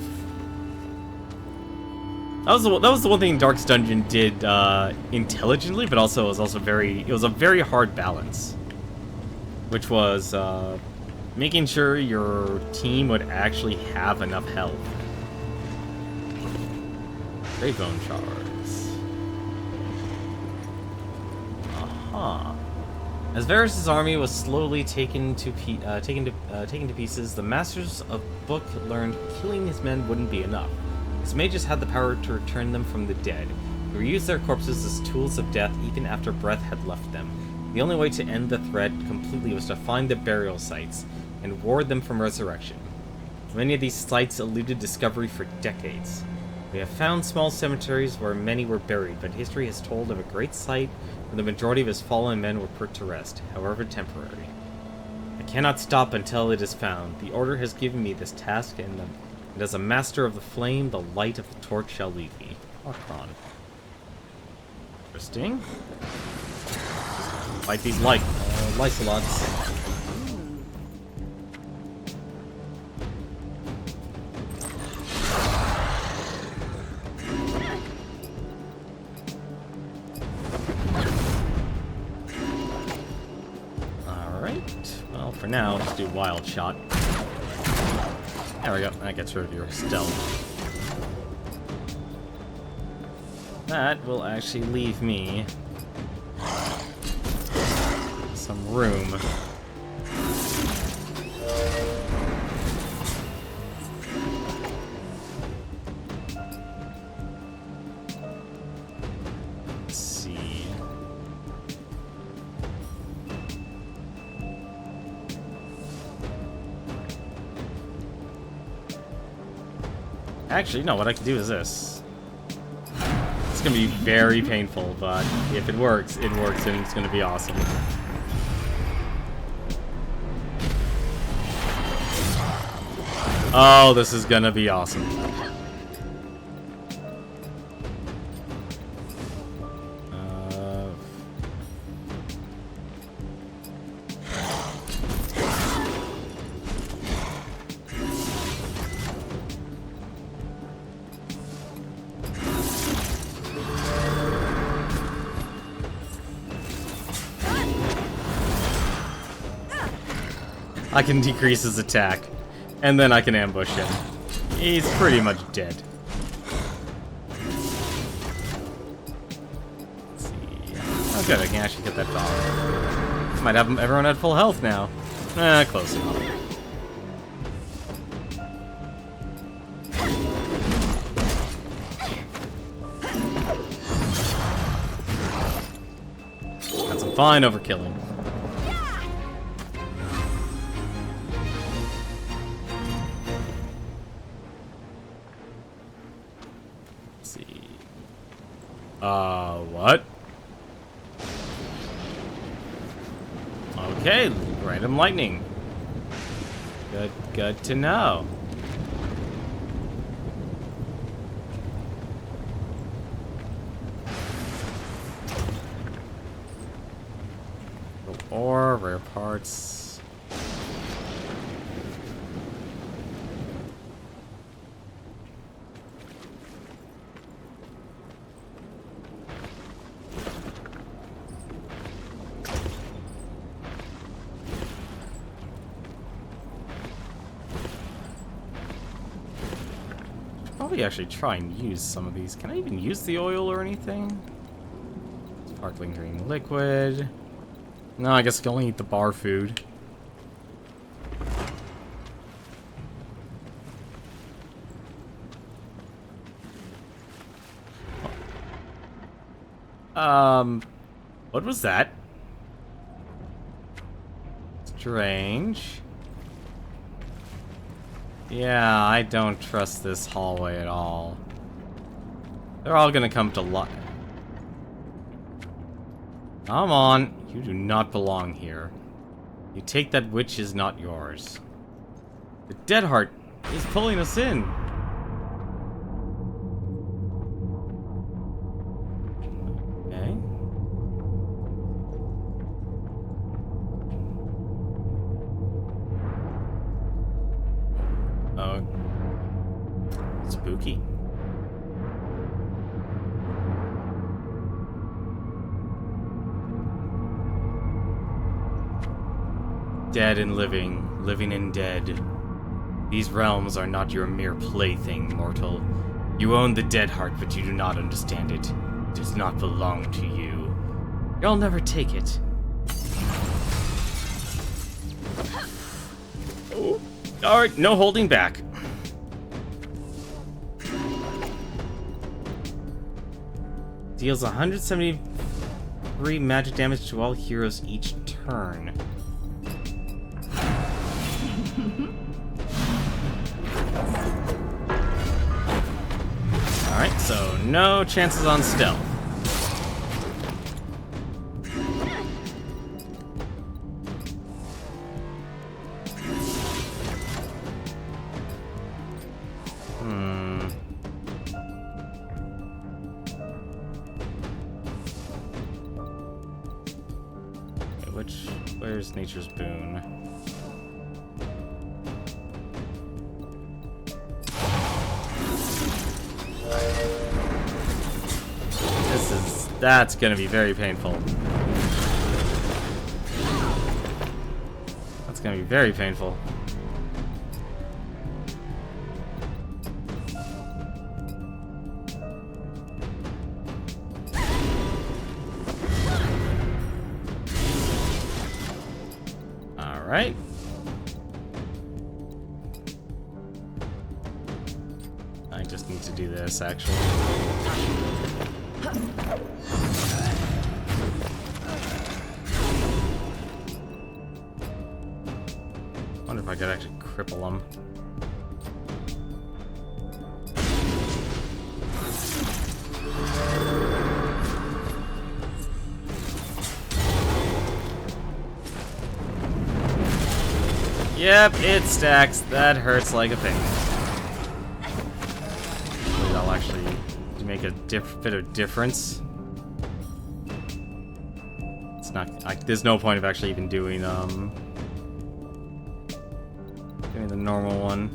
that was the one thing Dark's Dungeon did intelligently, but also it was a very hard balance, which was making sure your team would actually have enough health. Grey bone shards. Aha. As Varys' army was slowly taken to pieces, the masters of Book learned killing his men wouldn't be enough. His mages had the power to return them from the dead, who reused their corpses as tools of death even after breath had left them. The only way to end the threat completely was to find the burial sites and ward them from resurrection. Many of these sites eluded discovery for decades. We have found small cemeteries where many were buried, but history has told of a great site where the majority of his fallen men were put to rest, however temporary. I cannot stop until it is found. The Order has given me this task, and as a master of the flame, the light of the torch shall lead me. Okron. Interesting. Fight these Lycelots. For now, let's do Wild Shot. There we go. That gets rid of your stealth. That will actually leave me some room. Let's see. Actually, no, what I can do is this. It's gonna be very painful, but if it works, and it's gonna be awesome. Oh, this is gonna be awesome. I can decrease his attack, and then I can ambush him. He's pretty much dead. Let's see. Oh good, I can actually get that dog. Might have everyone at full health now. Close enough. Got some fine overkilling. What? Okay, random lightning. Good to know. Ore, rare parts. Probably actually try and use some of these. Can I even use the oil or anything? Sparkling green liquid. No, I guess I can only eat the bar food. What was that? Strange. Yeah, I don't trust this hallway at all. They're all gonna come to life. Come on. You do not belong here. You take that which is not yours. The Dead Heart is pulling us in. Okay. Oh. Spooky. Dead and living, living and dead. These realms are not your mere plaything, mortal. You own the Dead Heart, but you do not understand it. It does not belong to you. You'll never take it. Oh. Alright, no holding back. Deals 173 magic damage to all heroes each turn. Alright, so no chances on stealth. Where's Nature's Boon? That's gonna be very painful. That's gonna be very painful. Alright. I just need to do this, actually. Wonder if I could actually cripple him. Yep, it stacks. That hurts like a pain. Hopefully that'll actually make a bit of difference. It's not like there's no point of actually even doing the normal one.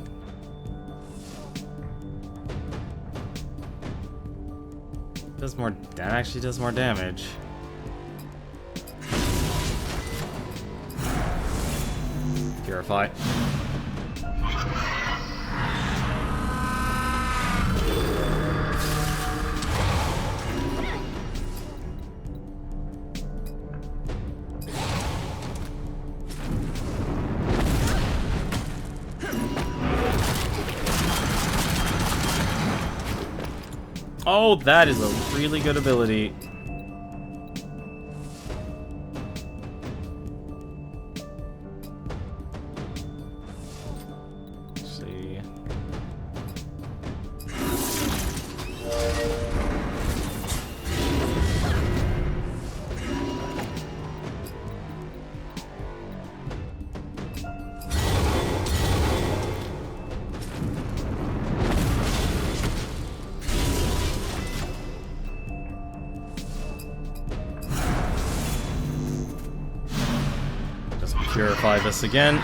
Does more. That actually does more damage. Purify. Oh, that is a really good ability. Let's see. purify this again.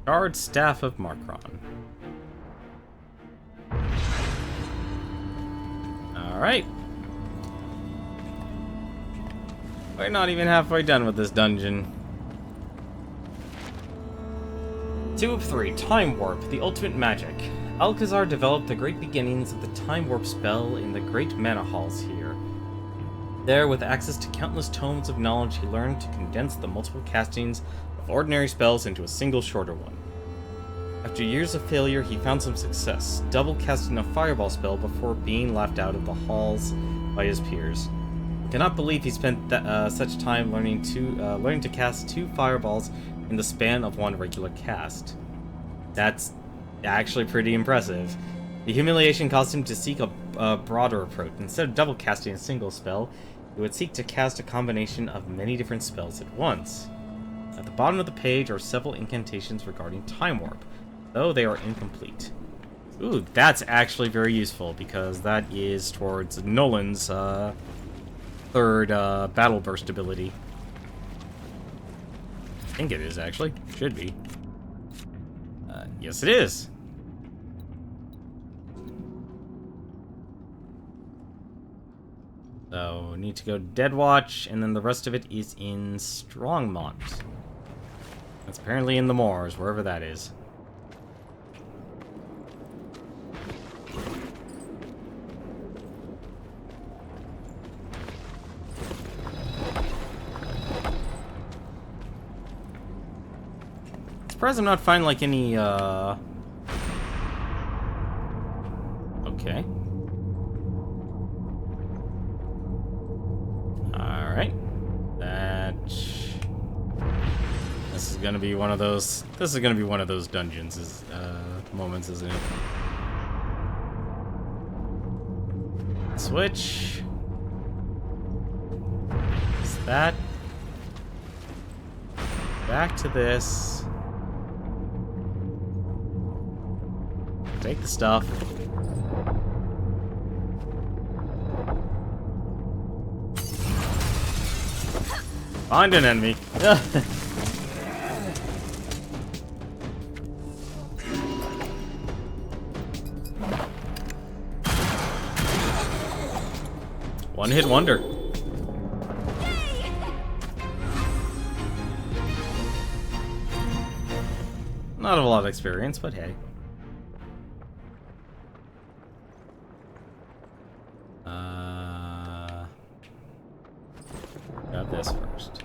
Guard Staff of Markron. Alright. We're not even halfway done with this dungeon. 2 of 3. Time Warp, the ultimate magic. Alcazar developed the great beginnings of the Time Warp spell in the great mana halls here. There, with access to countless tomes of knowledge, he learned to condense the multiple castings of ordinary spells into a single shorter one. After years of failure, he found some success, double casting a fireball spell before being laughed out of the halls by his peers. He cannot believe he spent such time learning to cast 2 fireballs in the span of one regular cast. That's actually pretty impressive. The humiliation caused him to seek a broader approach. Instead of double casting a single spell, he would seek to cast a combination of many different spells at once. At the bottom of the page are several incantations regarding Time Warp, though they are incomplete. Ooh, that's actually very useful, because that is towards Nolan's third Battle Burst ability. I think it is, actually. Should be. Yes, it is! So, we need to go Deadwatch, and then the rest of it is in Strongmont. That's apparently in the moors, wherever that is. Surprised I'm not finding, like, any, Okay. Alright. This is gonna be one of those... This is gonna be one of those dungeons, moments, isn't it? Switch. Is that... Back to this. Take the stuff. Find an enemy. One-hit wonder. Not a lot of experience, but hey. Grab this first.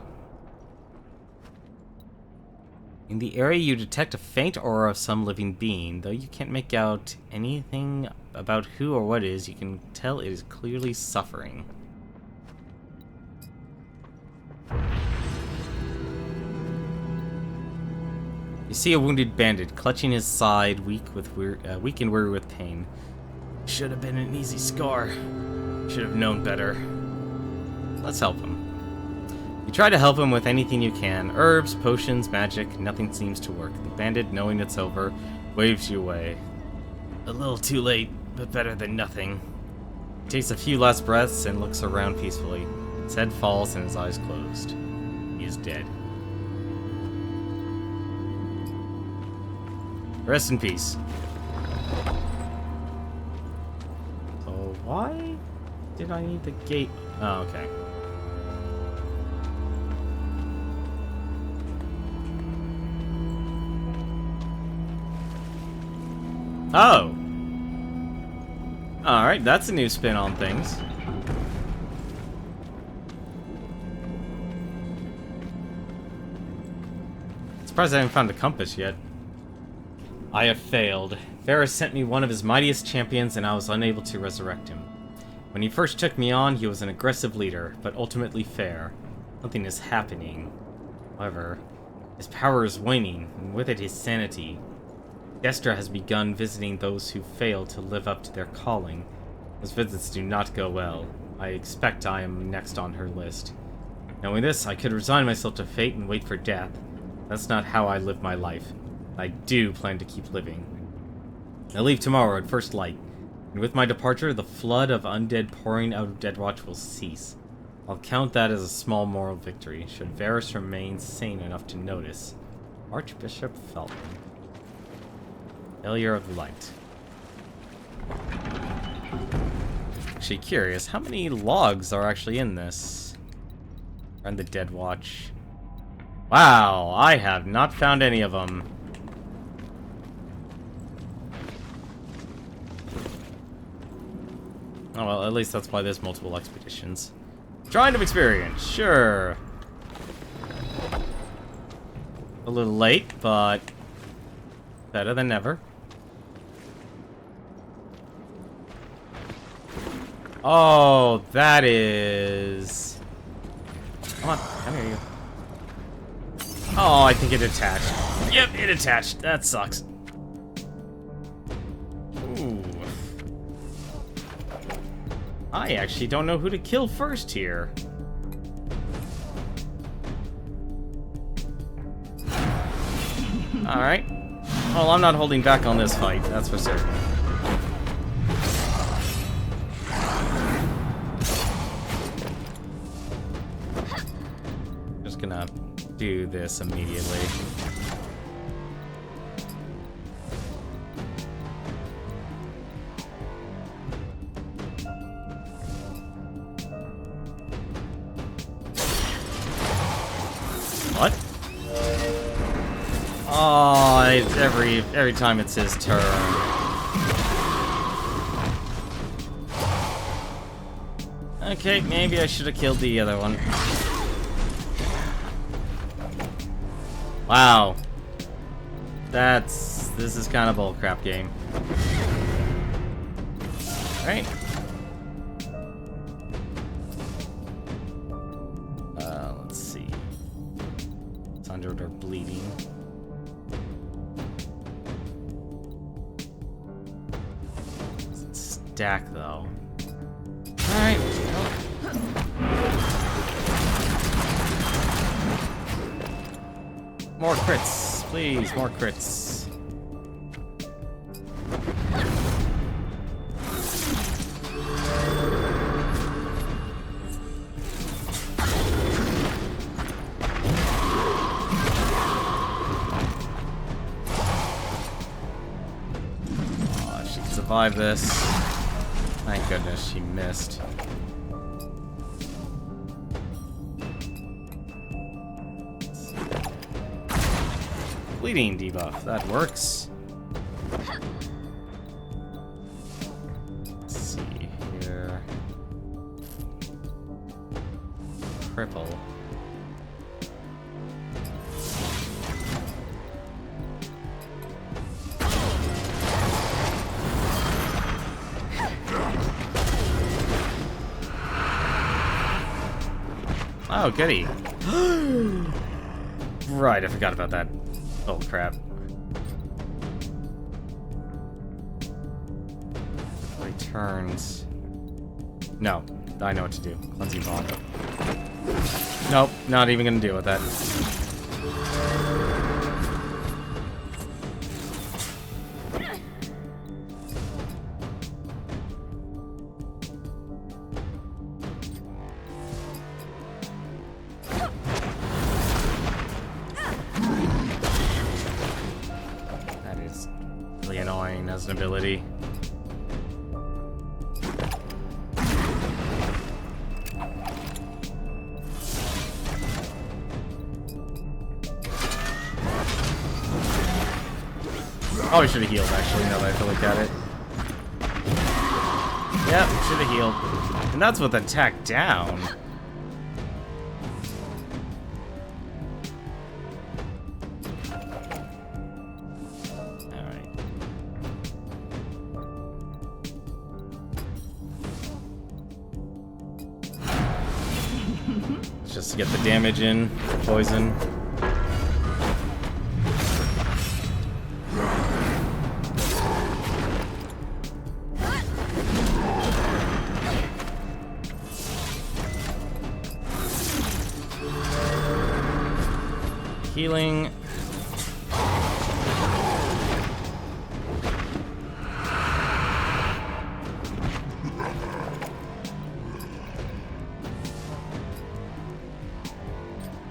In the area, you detect a faint aura of some living being. Though you can't make out anything about who or what it is, you can tell it is clearly suffering. You see a wounded bandit clutching his side, weak and weary with pain. Should have been an easy score. Should have known better. Let's help him. You try to help him with anything you can. Herbs, potions, magic, nothing seems to work. The bandit, knowing it's over, waves you away. A little too late, but better than nothing. He takes a few last breaths and looks around peacefully. His head falls and his eyes closed. He is dead. Rest in peace. So why did I need the gate? Oh, okay. Oh! Alright, that's a new spin on things. Surprised I haven't found the compass yet. I have failed. Varus sent me one of his mightiest champions, and I was unable to resurrect him. When he first took me on, he was an aggressive leader, but ultimately fair. Something is happening. However, his power is waning, and with it his sanity. Destra has begun visiting those who fail to live up to their calling. Those visits do not go well. I expect I am next on her list. Knowing this, I could resign myself to fate and wait for death. That's not how I live my life. I do plan to keep living. I leave tomorrow at first light, and with my departure, the flood of undead pouring out of Deadwatch will cease. I'll count that as a small moral victory, should Varys remain sane enough to notice. Archbishop Felton. Failure of light. Actually curious, how many logs are actually in this? And the Deadwatch. Wow, I have not found any of them. Oh well, at least that's why there's multiple expeditions. Trying to experience, sure. A little late, but better than never. Oh, that is... Come on, come here, you. Oh, I think it attached. Yep, it attached. That sucks. Ooh. I actually don't know who to kill first here. Alright. Well, I'm not holding back on this fight, that's for certain. Just gonna do this immediately. What? Oh, every time it's his turn. Okay, maybe I should have killed the other one. Wow. This is kind of bullcrap game. Alright. Let's see. It's under or bleeding. Doesn't stack though. Alright. More crits, please, more crits. Oh, she can survive this. Thank goodness she missed. Bleeding debuff, that works. Let's see here. Cripple. Oh, goody. Right, I forgot about that. Oh, crap. Returns. No, I know what to do. Cleansing Bomb. Nope, not even gonna deal with that. Annoying as an ability. Oh, I should have healed actually, now that I look at it. Yep, should have healed. And that's with attack down. Just to get the damage in, poison. healing.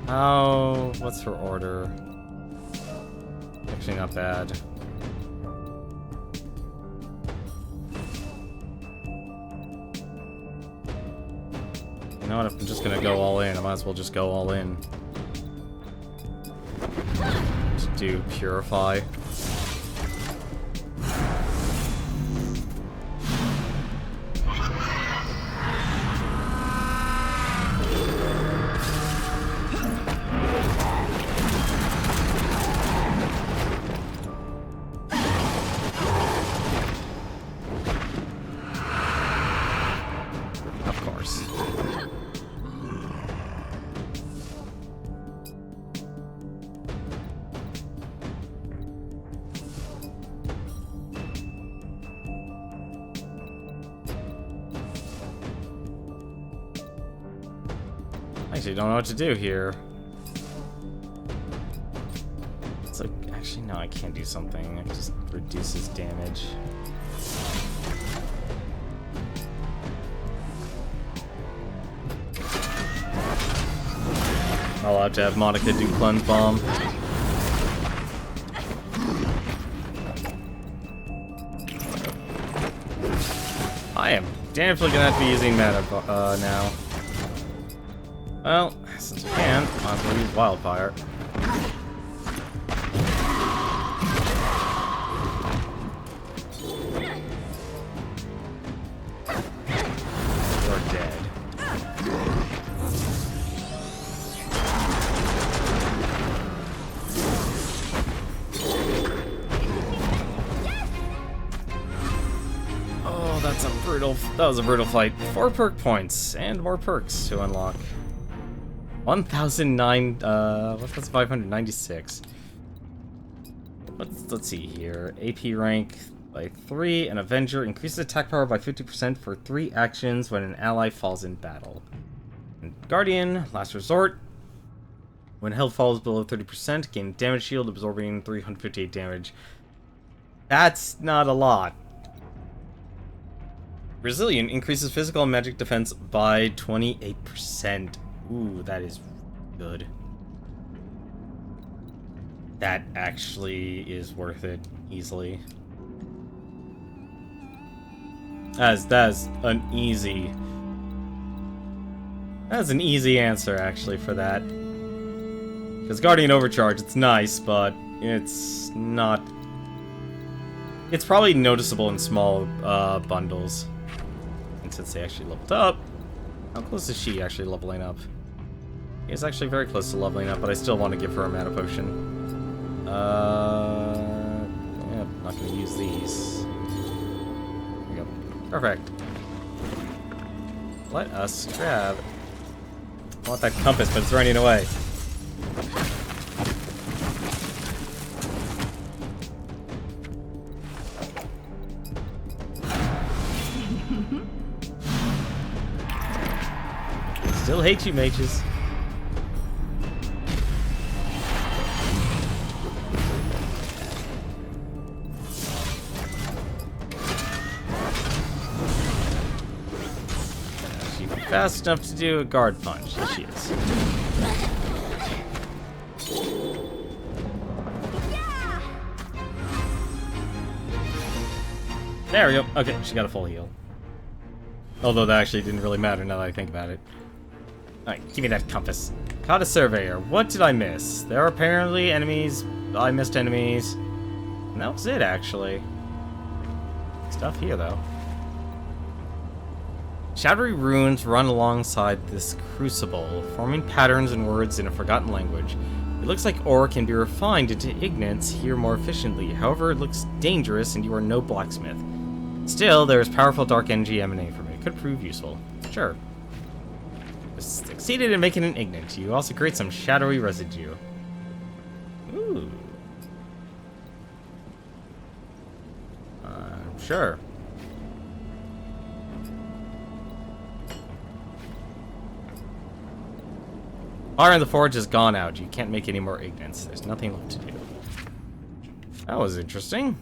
Oh, what's her order? Actually not bad. You know what, if I'm just gonna go all in, I might as well just go all in. Just do Purify. Of course. I actually don't know what to do here. It's like, actually no, I can't do something. It just reduces damage. I'll have to have Monica do Cleanse Bomb. I am definitely gonna have to be using mana now. Well, since we can, might as well use Wildfire. You're dead. Oh, that was a brutal fight. 4 perk points and more perks to unlock. 1,596. Let's see here. AP rank by 3. An Avenger increases attack power by 50% for 3 actions when an ally falls in battle. And Guardian, last resort. When health falls below 30%, gain damage shield absorbing 358 damage. That's not a lot. Resilient increases physical and magic defense by 28%. Ooh, that is good. That actually is worth it easily. That's an easy answer actually for that. Because Guardian Overcharge, it's nice, but it's not. It's probably noticeable in small bundles. And since they actually leveled up, how close is she actually leveling up? She's actually very close to leveling up, but I still want to give her a mana potion. Yeah, I'm not going to use these. There we go. Perfect. Let us grab. I want that compass, but it's running away. Still hate you, mages. She's fast enough to do a guard punch. Yes, she is. There we go. Okay, she got a full heal. Although that actually didn't really matter now that I think about it. Alright, give me that compass. Caught a surveyor. What did I miss? There are apparently enemies. I missed enemies. And that was it, actually. Stuff here, though. Shadowy runes run alongside this crucible, forming patterns and words in a forgotten language. It looks like ore can be refined into ignites here more efficiently. However, it looks dangerous and you are no blacksmith. Still, there is powerful dark energy emanating from it. It could prove useful. Sure. Succeeded in making an ignite. You also create some shadowy residue. Ooh. Sure. Fire in the forge has gone out. You can't make any more ignites. There's nothing left to do. That was interesting.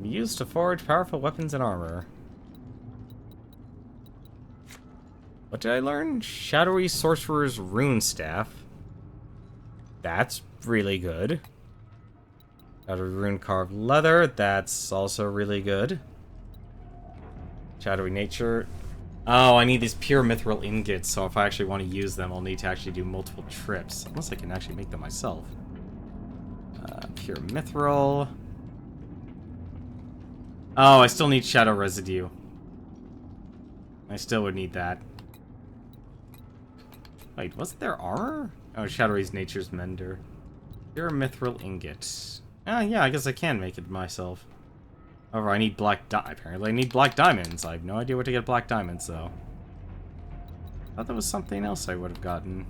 Used to forge powerful weapons and armor. What did I learn? Shadowy Sorcerer's Rune Staff. That's really good. Shadowy Rune Carved Leather. That's also really good. Shadowy Nature. Oh, I need these pure mithril ingots, so if I actually want to use them, I'll need to actually do multiple trips. Unless I can actually make them myself. Pure mithril. Oh, I still need shadow residue. I still would need that. Wait, wasn't there armor? Oh, Shadowy Nature's Mender. Pure mithril ingot. Yeah, I guess I can make it myself. However, I need apparently I need black diamonds. I have no idea where to get black diamonds, though. I thought there was something else I would have gotten.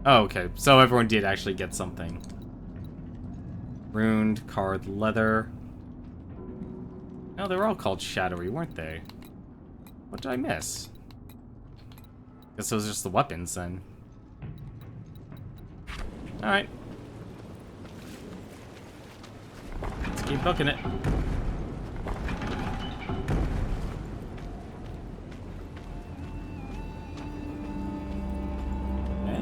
Oh, okay. So everyone did actually get something. Runed, carved leather. No, they were all called shadowy, weren't they? What did I miss? Guess those are just the weapons, then. Alright. Let's keep booking it. Okay.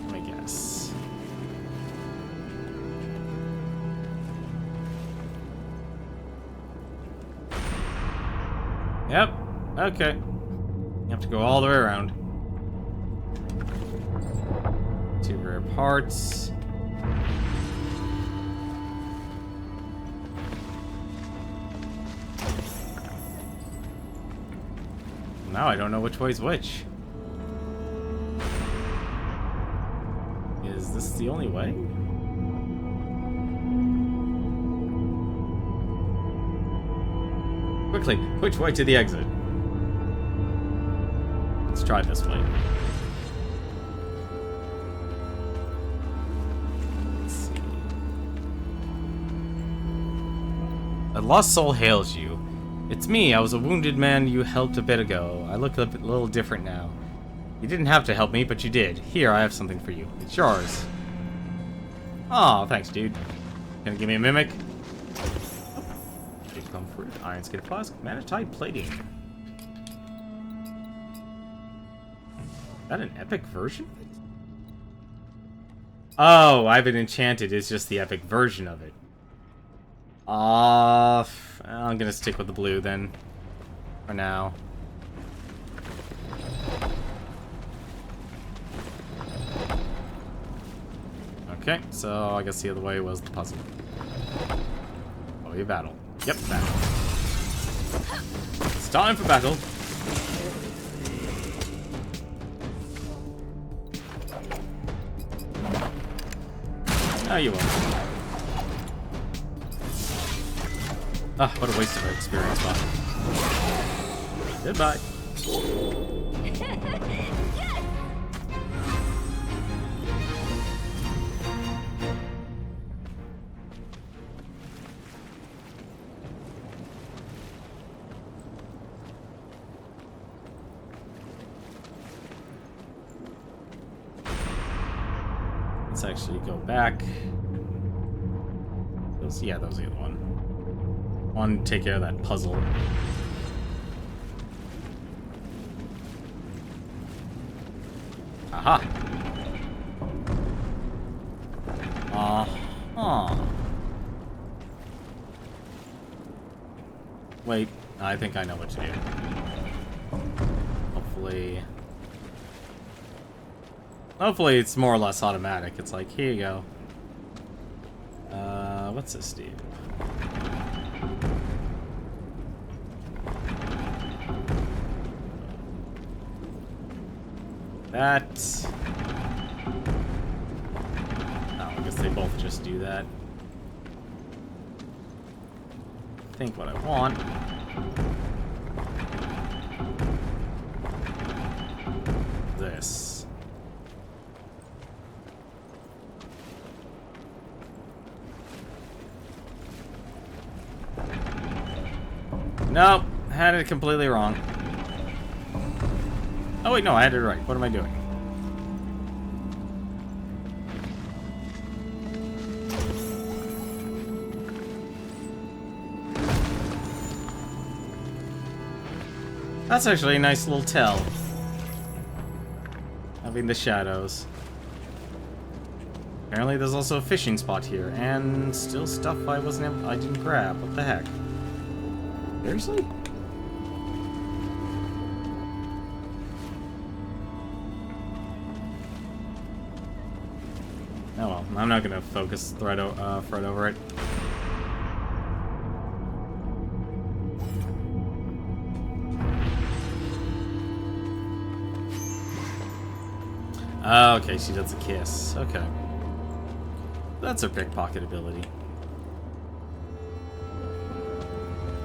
Let me guess. Yep. Okay. You have to go all the way around. 2 rare parts. Now I don't know which way's which. Is this the only way? Quickly, which way to the exit? Let's try this way. Let's see. A lost soul hails you. It's me, I was a wounded man you helped a bit ago. I look a little different now. You didn't have to help me, but you did. Here, I have something for you. It's yours. Aw, thanks, dude. Gonna give me a mimic? Comfort, iron skin flask, manatite plating. Is that an epic version of it? Oh, I have it enchanted. It's just the epic version of it. I'm gonna stick with the blue then. For now. Okay, so I guess the other way was the puzzle. Oh, you battle. Yep, battle. It's time for battle. No, you won't. Ah, what a waste of an experience bot. Goodbye. Let's actually go back. Yeah, that was the other one. One, take care of that puzzle. Aha! Wait, I think I know what to do. Hopefully it's more or less automatic. It's like, here you go. What's this do? That... Oh, I guess they both just do that. I think what I want... This. Nope, had it completely wrong. Oh wait, no, I had it right. What am I doing? That's actually a nice little tell. Having the shadows. Apparently there's also a fishing spot here, and still stuff I didn't grab. What the heck? Seriously? Oh well, I'm not gonna focus fret over it. Okay, she does a kiss. Okay. That's her pickpocket ability.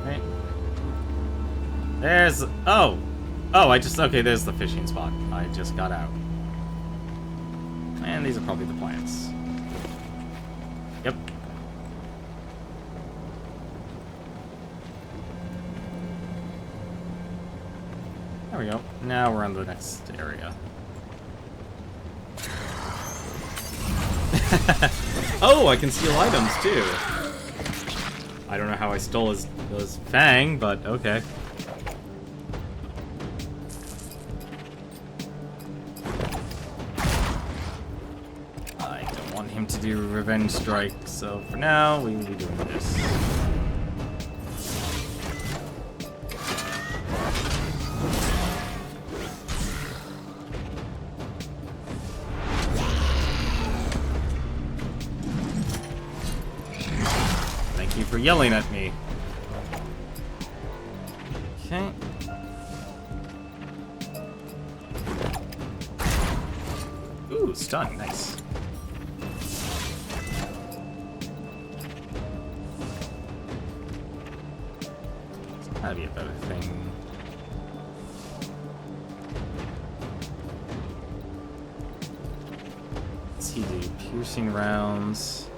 Right. There's... Oh! Oh, okay, there's the fishing spot. I just got out. And these are probably the plants. Yep. There we go. Now we're on the next area. Oh, I can steal items too. I don't know how I stole his fang, but okay. I don't want him to do revenge strike, so for now we will be doing this. For yelling at me. Okay. Ooh, stun, nice. There's gotta be a better thing. What's he do? Piercing rounds.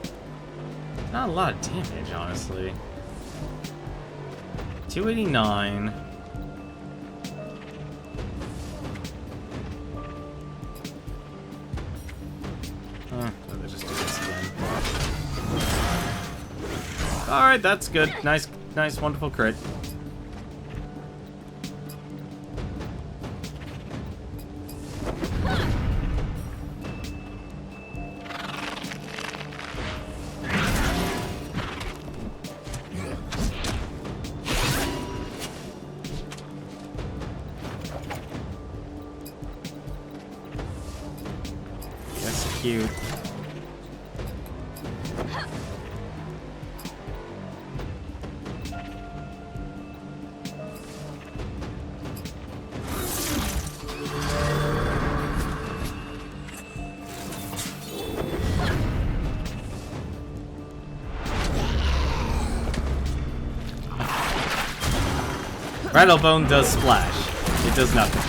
Not a lot of damage, honestly. 289. Let's just do this again. Alright, that's good. Nice, wonderful crit. Cute. Rattlebone does splash. It does nothing.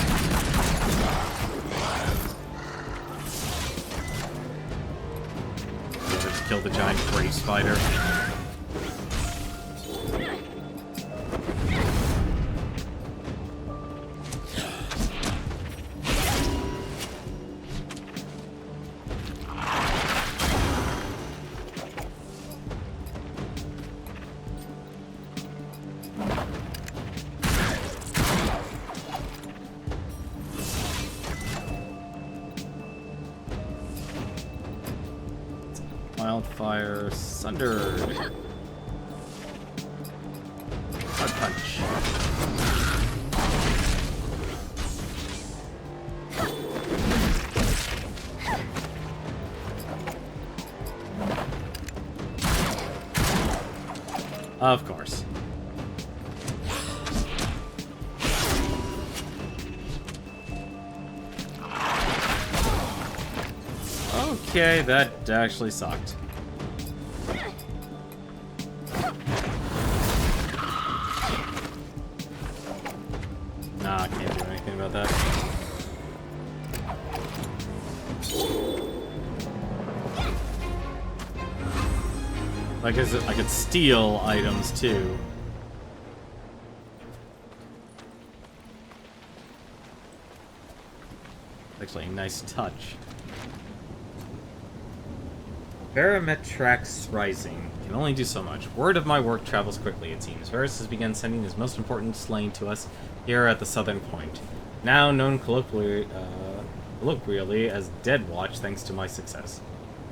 Kill the giant grave spider. Wildfire sundered. Hard punch. Of course. Okay, that actually sucked. Nah, I can't do anything about that. Like I could steal items too. actually. Nice touch. Barometrax Rising can only do so much. Word of my work travels quickly, it seems. Varus has begun sending his most important slaying to us here at the southern point, now known colloquially as Dead Watch, thanks to my success.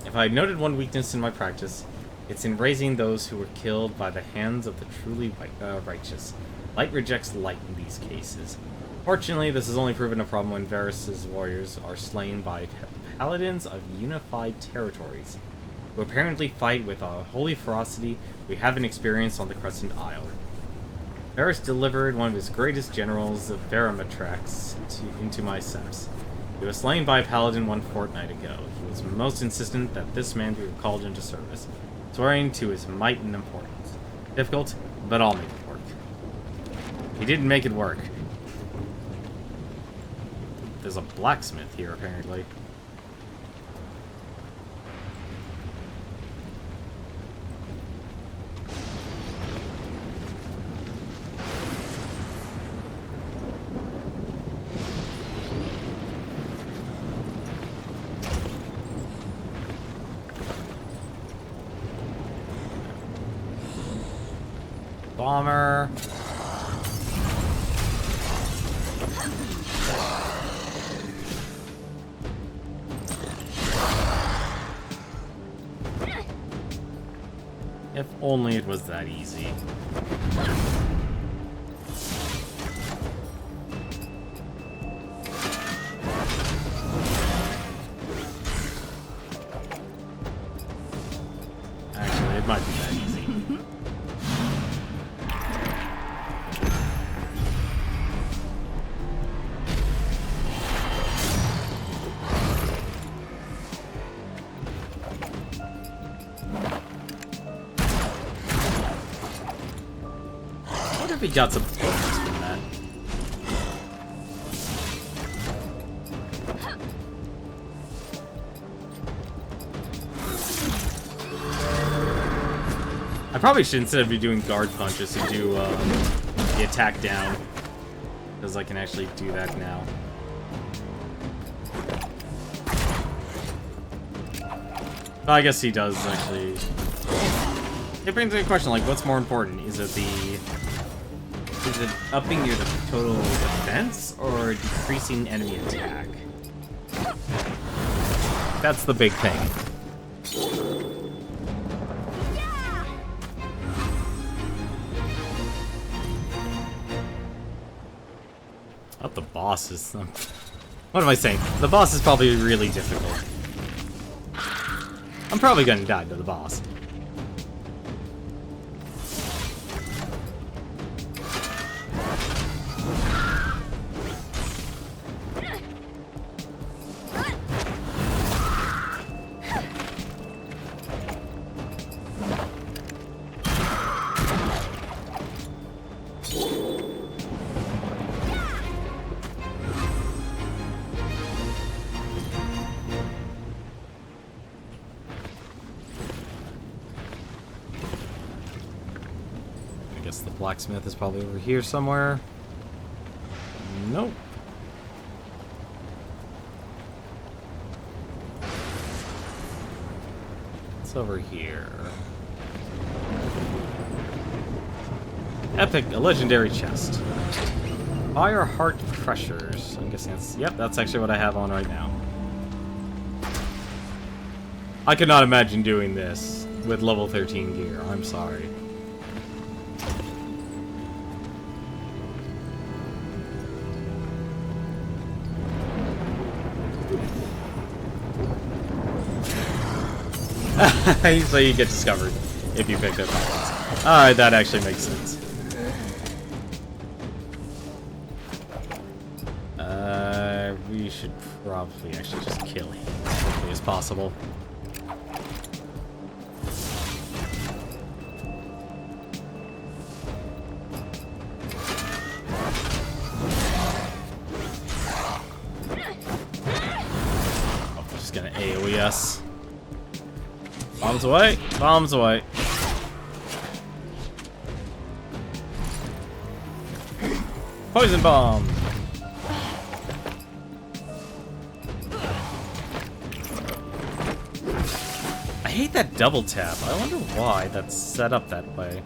If I had noted one weakness in my practice, it's in raising those who were killed by the hands of the truly righteous. Light rejects light in these cases. Fortunately, this has only proven a problem when Varus's warriors are slain by paladins of unified territories, who apparently fight with a holy ferocity we haven't experienced on the Crescent Isle. Varus delivered one of his greatest generals, the Barometrax, into my seps. He was slain by a paladin one fortnight ago. He was most insistent that this man be recalled into service, swearing to his might and importance. Difficult, but I'll make it work. He didn't make it work. There's a blacksmith here, apparently. Bomber. If only it was that easy. Actually, it might be that easy. We got some bonus from that. I probably should, instead of be doing guard punches, to do the attack down, because I can actually do that now. Well, I guess he does actually. It brings me a question, like, what's more important? Is it upping your total defense or decreasing enemy attack? That's the big thing. Oh, the boss is... what am I saying? The boss is probably really difficult. I'm probably gonna die to the boss. The blacksmith is probably over here somewhere. Nope. It's over here. Epic, a legendary chest. Fire heart crushers. I'm guessing that's... yep, that's actually what I have on right now. I could not imagine doing this with level 13 gear. I'm sorry. So you get discovered if you pick up items. Alright, that actually makes sense. We should probably actually just kill him as quickly as possible. Oh, we're just gonna AoE us. Bombs away! Bombs away! Poison bomb! hate that double tap. I wonder why that's set up that way.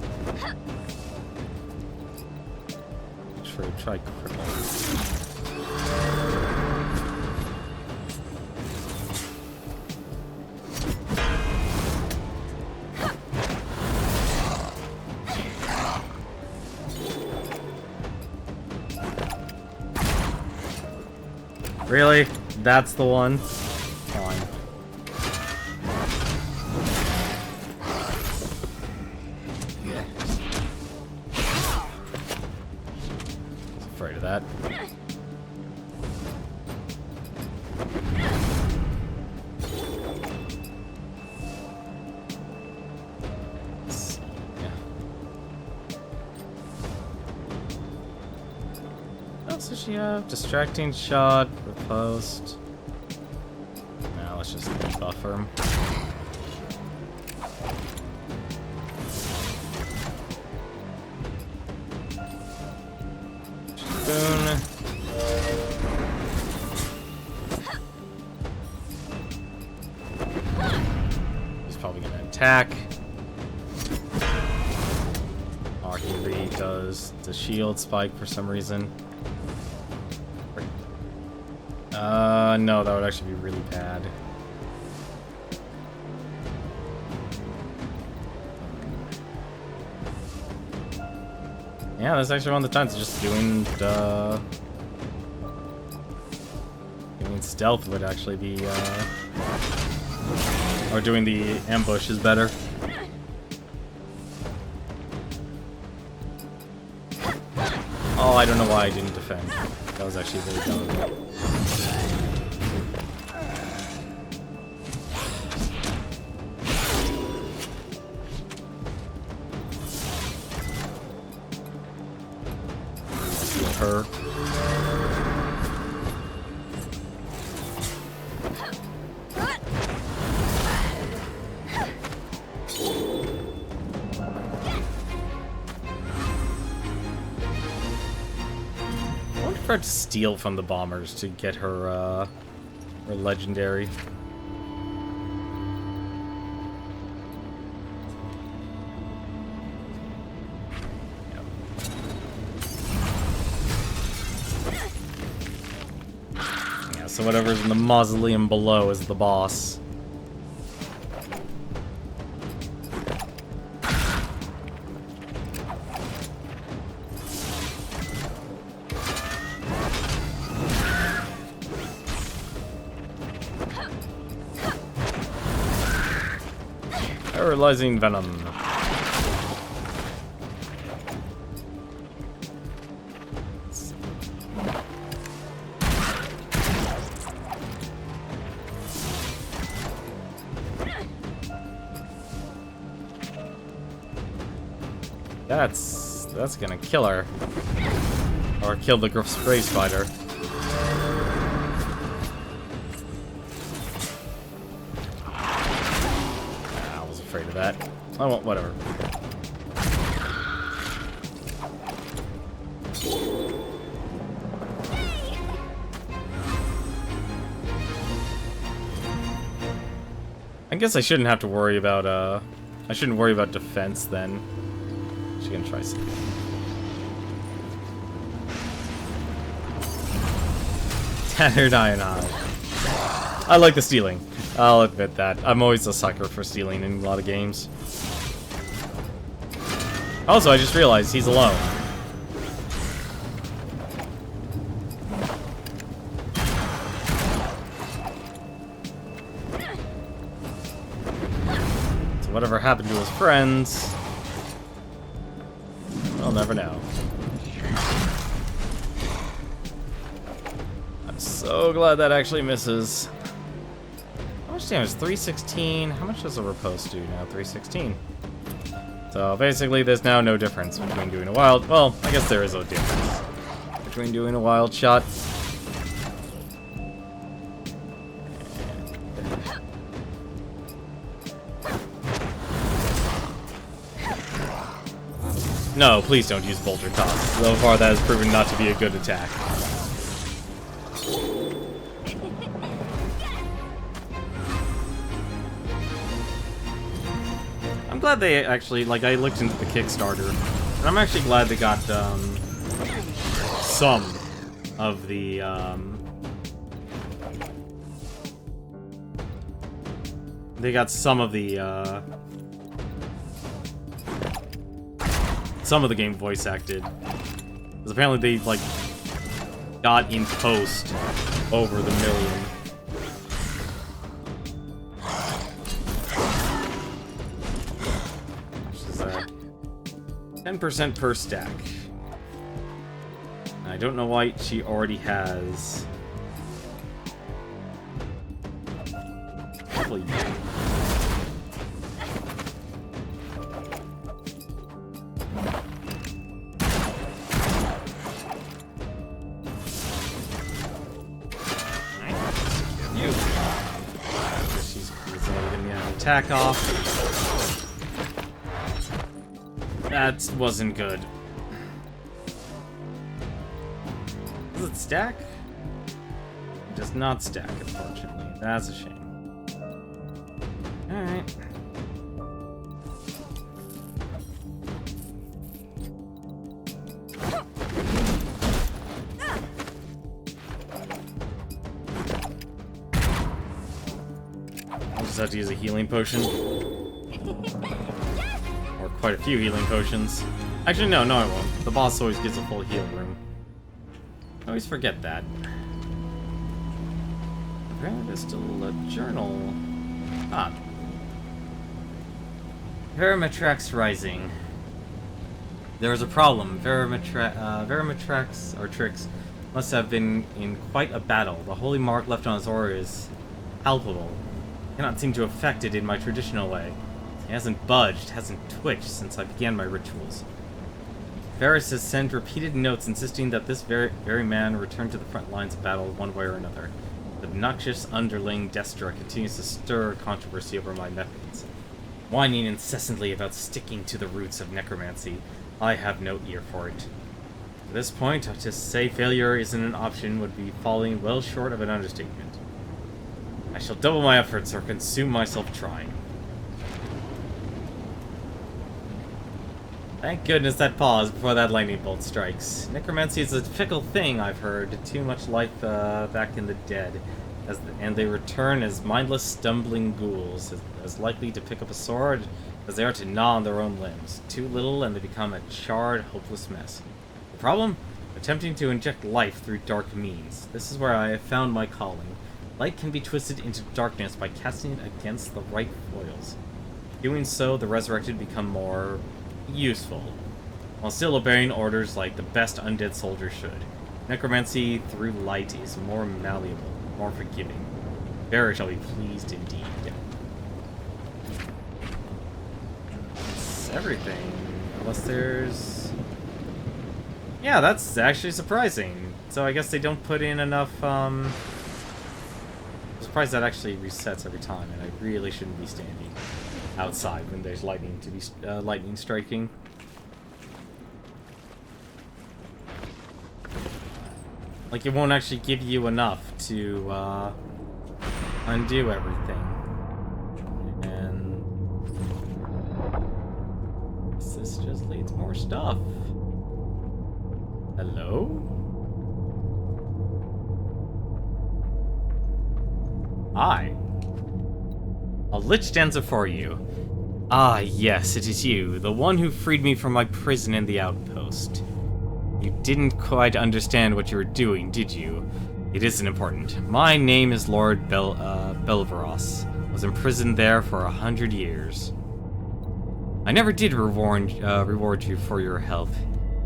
Try critical. Really? That's the one? Fine. Afraid of that. What else does she have? Distracting shot, riposte. Now let's just buffer him. Spoon. He's probably gonna attack. Arguably does the shield spike for some reason. No, that would actually be really bad. Yeah, that's actually one of the times just doing stealth would actually be, or doing the ambush is better. Oh, I don't know why I didn't defend. That was actually really dumb. Her. I wonder if I have to steal from the bombers to get her legendary. So whatever's in the mausoleum below is the boss. Paralyzing venom. That's gonna kill her. Or kill the spray spider. I was afraid of that. I won't, whatever. I guess I shouldn't have to worry about, I shouldn't worry about defense then. She's gonna try something. Tattered Ionized. I like the stealing. I'll admit that. I'm always a sucker for stealing in a lot of games. Also, I just realized he's alone. So whatever happened to his friends, I'll never know. I'm so glad that actually misses. How much damage? 316. How much does a riposte do now? 316. So basically, there's now no difference between doing a wild. Well, I guess there is a difference between doing a wild shot. No, please don't use Bolter Toss. So far, that has proven not to be a good attack. I'm glad they actually, like, I looked into the Kickstarter, and I'm actually glad they got, some of the, they got some of the game voice acted. Because apparently they, like, got in post over the million. Which is 10% per stack. I don't know why she already has. Hopefully. She's getting an attack off. That wasn't good. Does it stack? It does not stack, unfortunately. That's a shame. Alright. I'll just have to use a healing potion. Or quite a few healing potions. Actually, no, I won't. The boss always gets a full heal room. I always forget that. Apparently there's still a journal. Ah. Verimatrax Rising. There was a problem. Verimatrax, or Trix, must have been in quite a battle. The holy mark left on his aura is palpable. Cannot seem to affect it in my traditional way. He hasn't budged, hasn't twitched since I began my rituals. Varys has sent repeated notes insisting that this very man return to the front lines of battle one way or another. The obnoxious underling Destra continues to stir controversy over my methods. Whining incessantly about sticking to the roots of necromancy, I have no ear for it. At this point, to say failure isn't an option would be falling well short of an understatement. I shall double my efforts or consume myself trying. Thank goodness that pause before that lightning bolt strikes. Necromancy is a fickle thing, I've heard. Too much life back in the dead. And they return as mindless, stumbling ghouls, as likely to pick up a sword as they are to gnaw on their own limbs. Too little and they become a charred, hopeless mess. The problem? Attempting to inject life through dark means. This is where I have found my calling. Light can be twisted into darkness by casting it against the right foils. Doing so, the resurrected become more useful, while still obeying orders like the best undead soldier should. Necromancy through light is more malleable, more forgiving. Varys shall be pleased indeed. That's everything, unless there's... Yeah, that's actually surprising. So I guess they don't put in enough, I'm surprised that actually resets every time, and I really shouldn't be standing outside when there's lightning to be lightning striking. Like, it won't actually give you enough to undo everything. And this just leads more stuff. Hello? Hi. A lich dancer for you. Ah, yes, it is you, the one who freed me from my prison in the outpost. You didn't quite understand what you were doing, did you? It isn't important. My name is Lord Belvaros. I was imprisoned there for 100 years. I never did reward you for your help.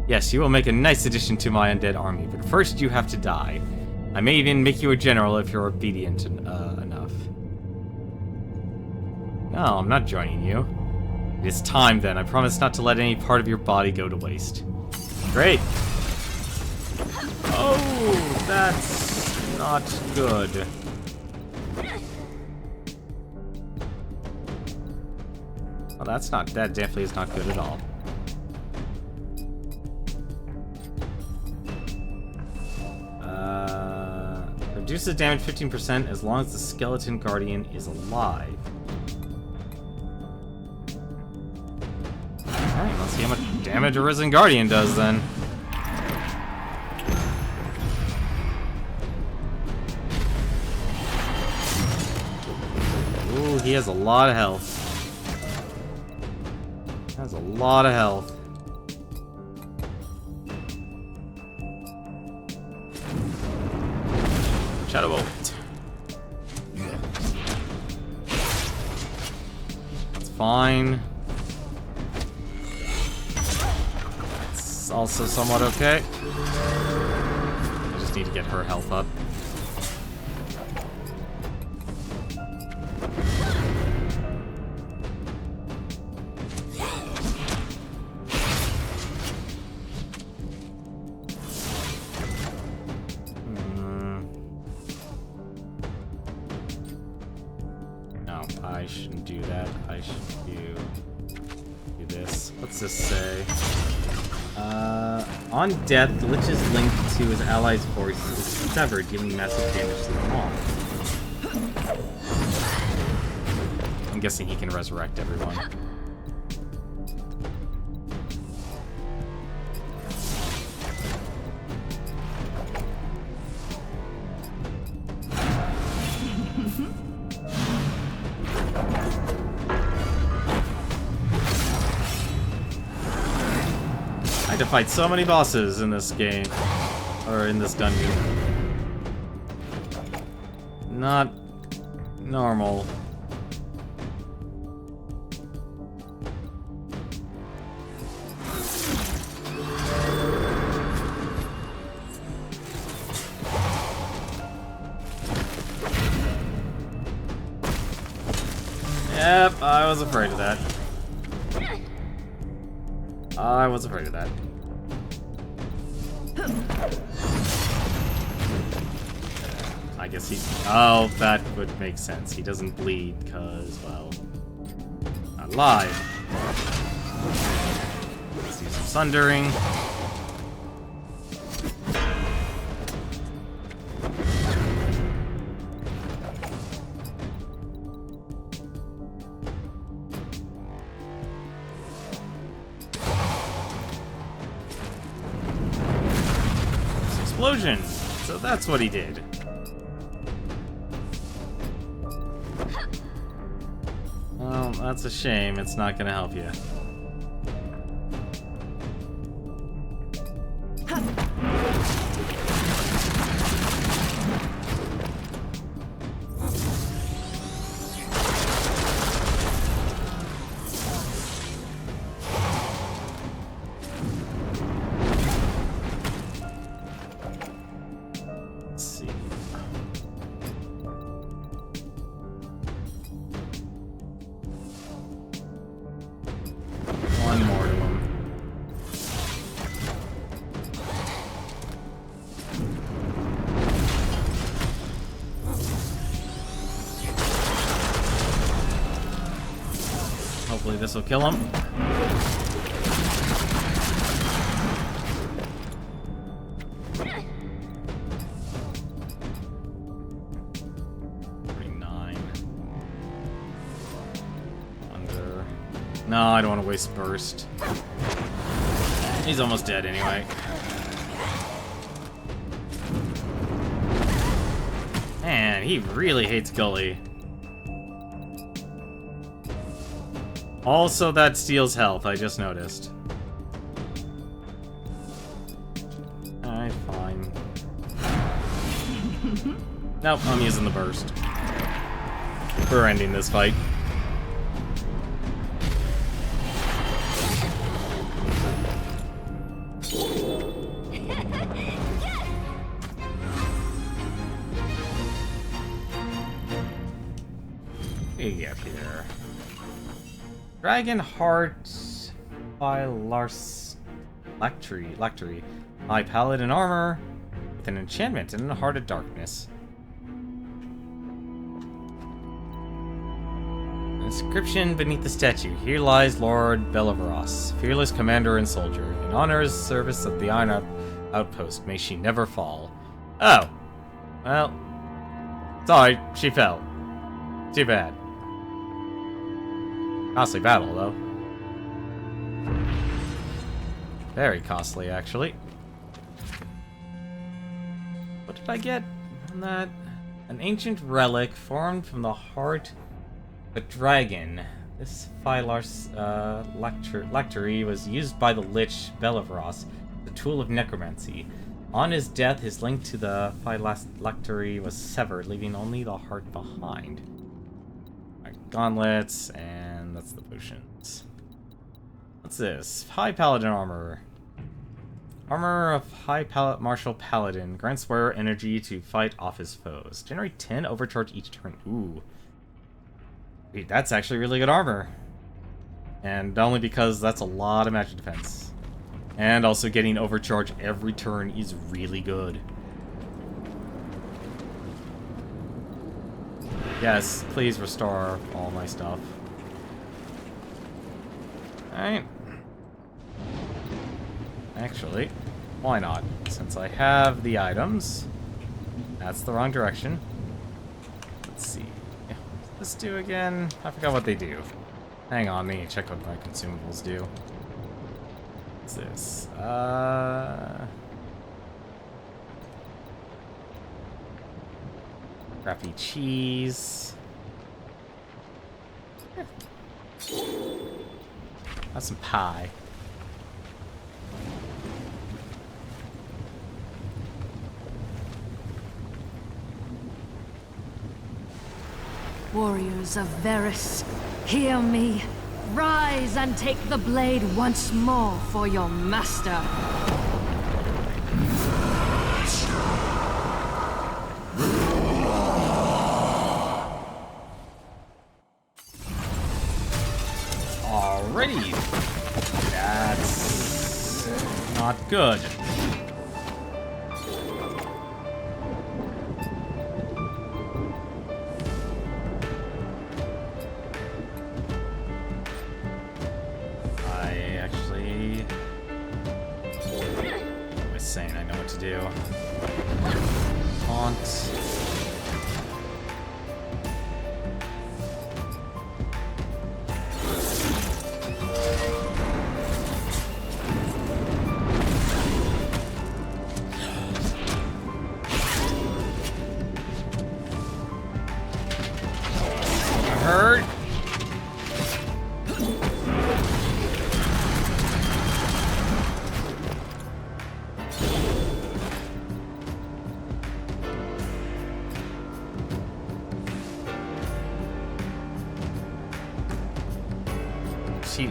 Yes, you will make a nice addition to my undead army, but first you have to die. I may even make you a general if you're obedient enough. No, I'm not joining you. It is time then. I promise not to let any part of your body go to waste. Great. Oh, that's not good. Well, that definitely is not good at all. Reduces damage 15% as long as the skeleton guardian is alive. damage a Risen Guardian does, then. Ooh, he has a lot of health. Has a lot of health. Shadow Bolt. That's fine. It's also somewhat okay. I just need to get her health up. I shouldn't do that. I should do this. What's this say? On death, the Lich's link to his allies' forces is severed, giving massive damage to them all. I'm guessing he can resurrect everyone. I had to fight so many bosses in this game, or in this dungeon. Not normal. Yep, I was afraid of that. I was afraid of that. I guess he... Oh, that would make sense. He doesn't bleed because, well... not alive. Let's do some sundering. Explosion! So that's what he did. Well, that's a shame. It's not gonna help you. One more to him. Hopefully this will kill him. No, I don't want to waste burst. He's almost dead anyway. Man, he really hates Gully. Also, that steals health, I just noticed. Alright, fine. Nope, I'm using the burst. We're ending this fight. What do you get here? Dragon Heart by Lectory. High Paladin armor with an enchantment and a Heart of Darkness. Inscription beneath the statue. Here lies Lord Belavaros, fearless commander and soldier. In honor's service of the Iron Outpost, may she never fall. Oh. Well. Sorry, she fell. Too bad. Costly battle, though. Very costly, actually. What did I get on that? An ancient relic formed from the heart of a dragon. This Phylar's lectury was used by the Lich Belivros, the tool of necromancy. On his death, his link to the phylactery was severed, leaving only the heart behind. Right, gauntlets, and that's the potions. What's this? High Paladin armor. Armor of High Martial Paladin. Grants wearer energy to fight off his foes. Generate 10 overcharge each turn. Ooh. Wait, that's actually really good armor. And only because that's a lot of magic defense. And also getting overcharge every turn is really good. Yes, please restore all my stuff. Alright. Actually, why not? Since I have the items. That's the wrong direction. Let's see. What's this do again? I forgot what they do. Hang on, let me check what my consumables do. What's this? Crappy cheese. That's some pie. Warriors of Varys, hear me. Rise and take the blade once more for your master. Alrighty. That's not good. I know what to do. Taunt. Hurt.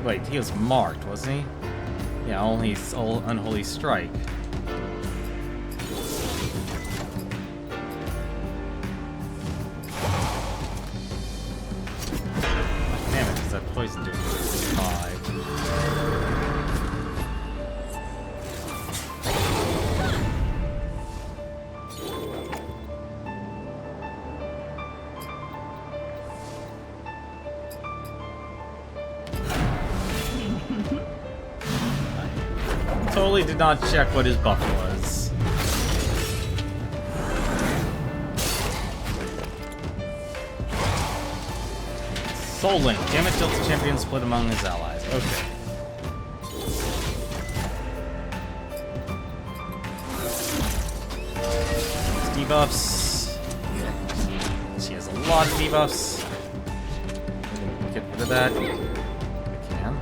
Wait, he was marked, wasn't he? Yeah, only Unholy Strike. Damn it, is that poison doing 5? Totally did not check what his buff was. Soul Link. Damage dealt to champion split among his allies. Okay. Debuffs. She has a lot of debuffs. Get rid of that. I can.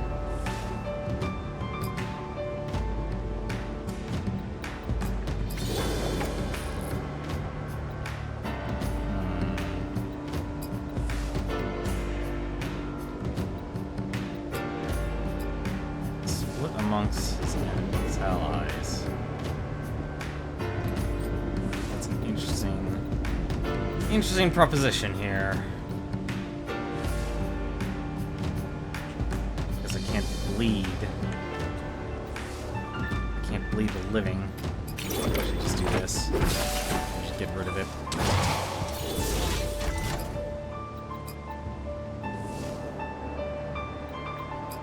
Amongst his allies. That's an interesting proposition here. Because I can't bleed. I can't bleed the living. I should just do this. I should get rid of it.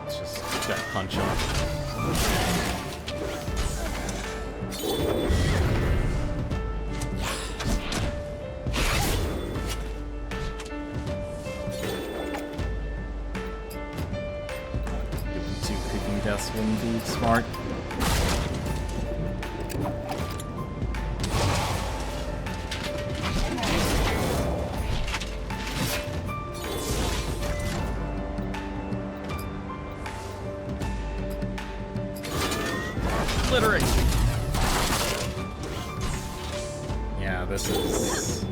Let's just get that punch off. Two cooking deaths wouldn't be smart. obliterate! Yeah, this is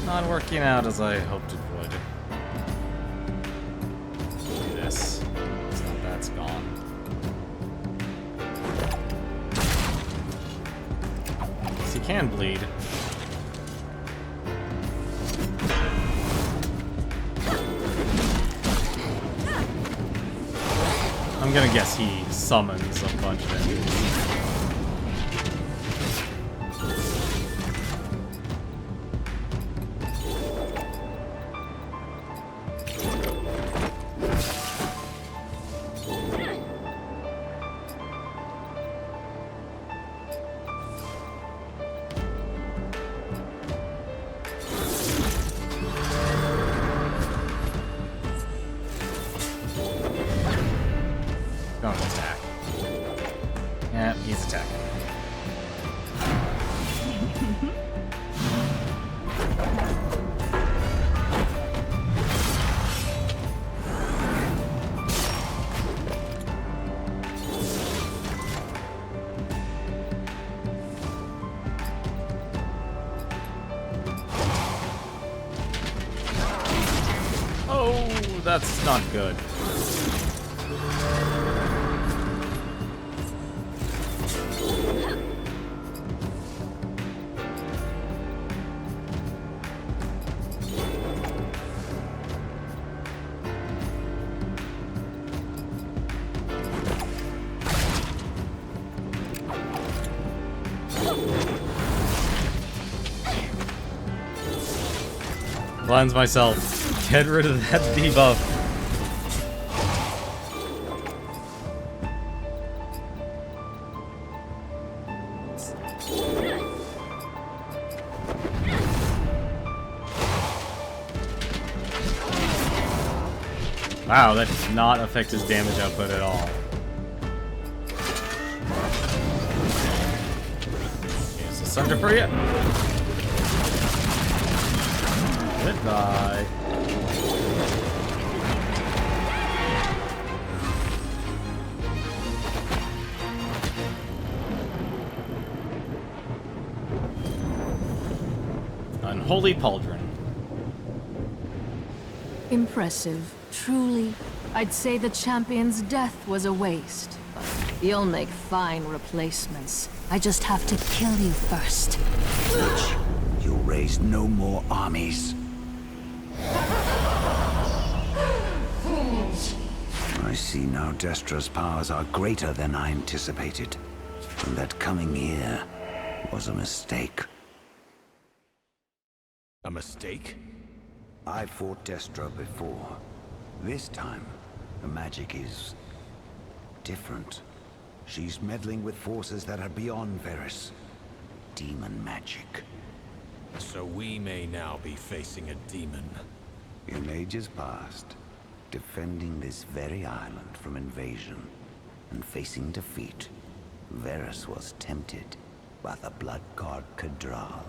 not working out as I hoped it would. Do this. It's not that's gone. He can bleed. I'm gonna guess he summons a bunch of enemies. Don't attack. Yeah, he's attacking. Oh, that's not good. Cleanse myself. Get rid of that debuff. Wow, that does not affect his damage output at all. Here's the Sunder for you. Goodbye. Unholy Pauldron. Impressive. Truly. I'd say the champion's death was a waste. But you'll make fine replacements. I just have to kill you first. You'll raise no more armies. I see now Destra's powers are greater than I anticipated. And that coming here was a mistake. A mistake? I fought Destra before. This time, the magic is different. She's meddling with forces that are beyond Varys. Demon magic. So we may now be facing a demon. In ages past, defending this very island from invasion and facing defeat, Varys was tempted by the blood god Kadral.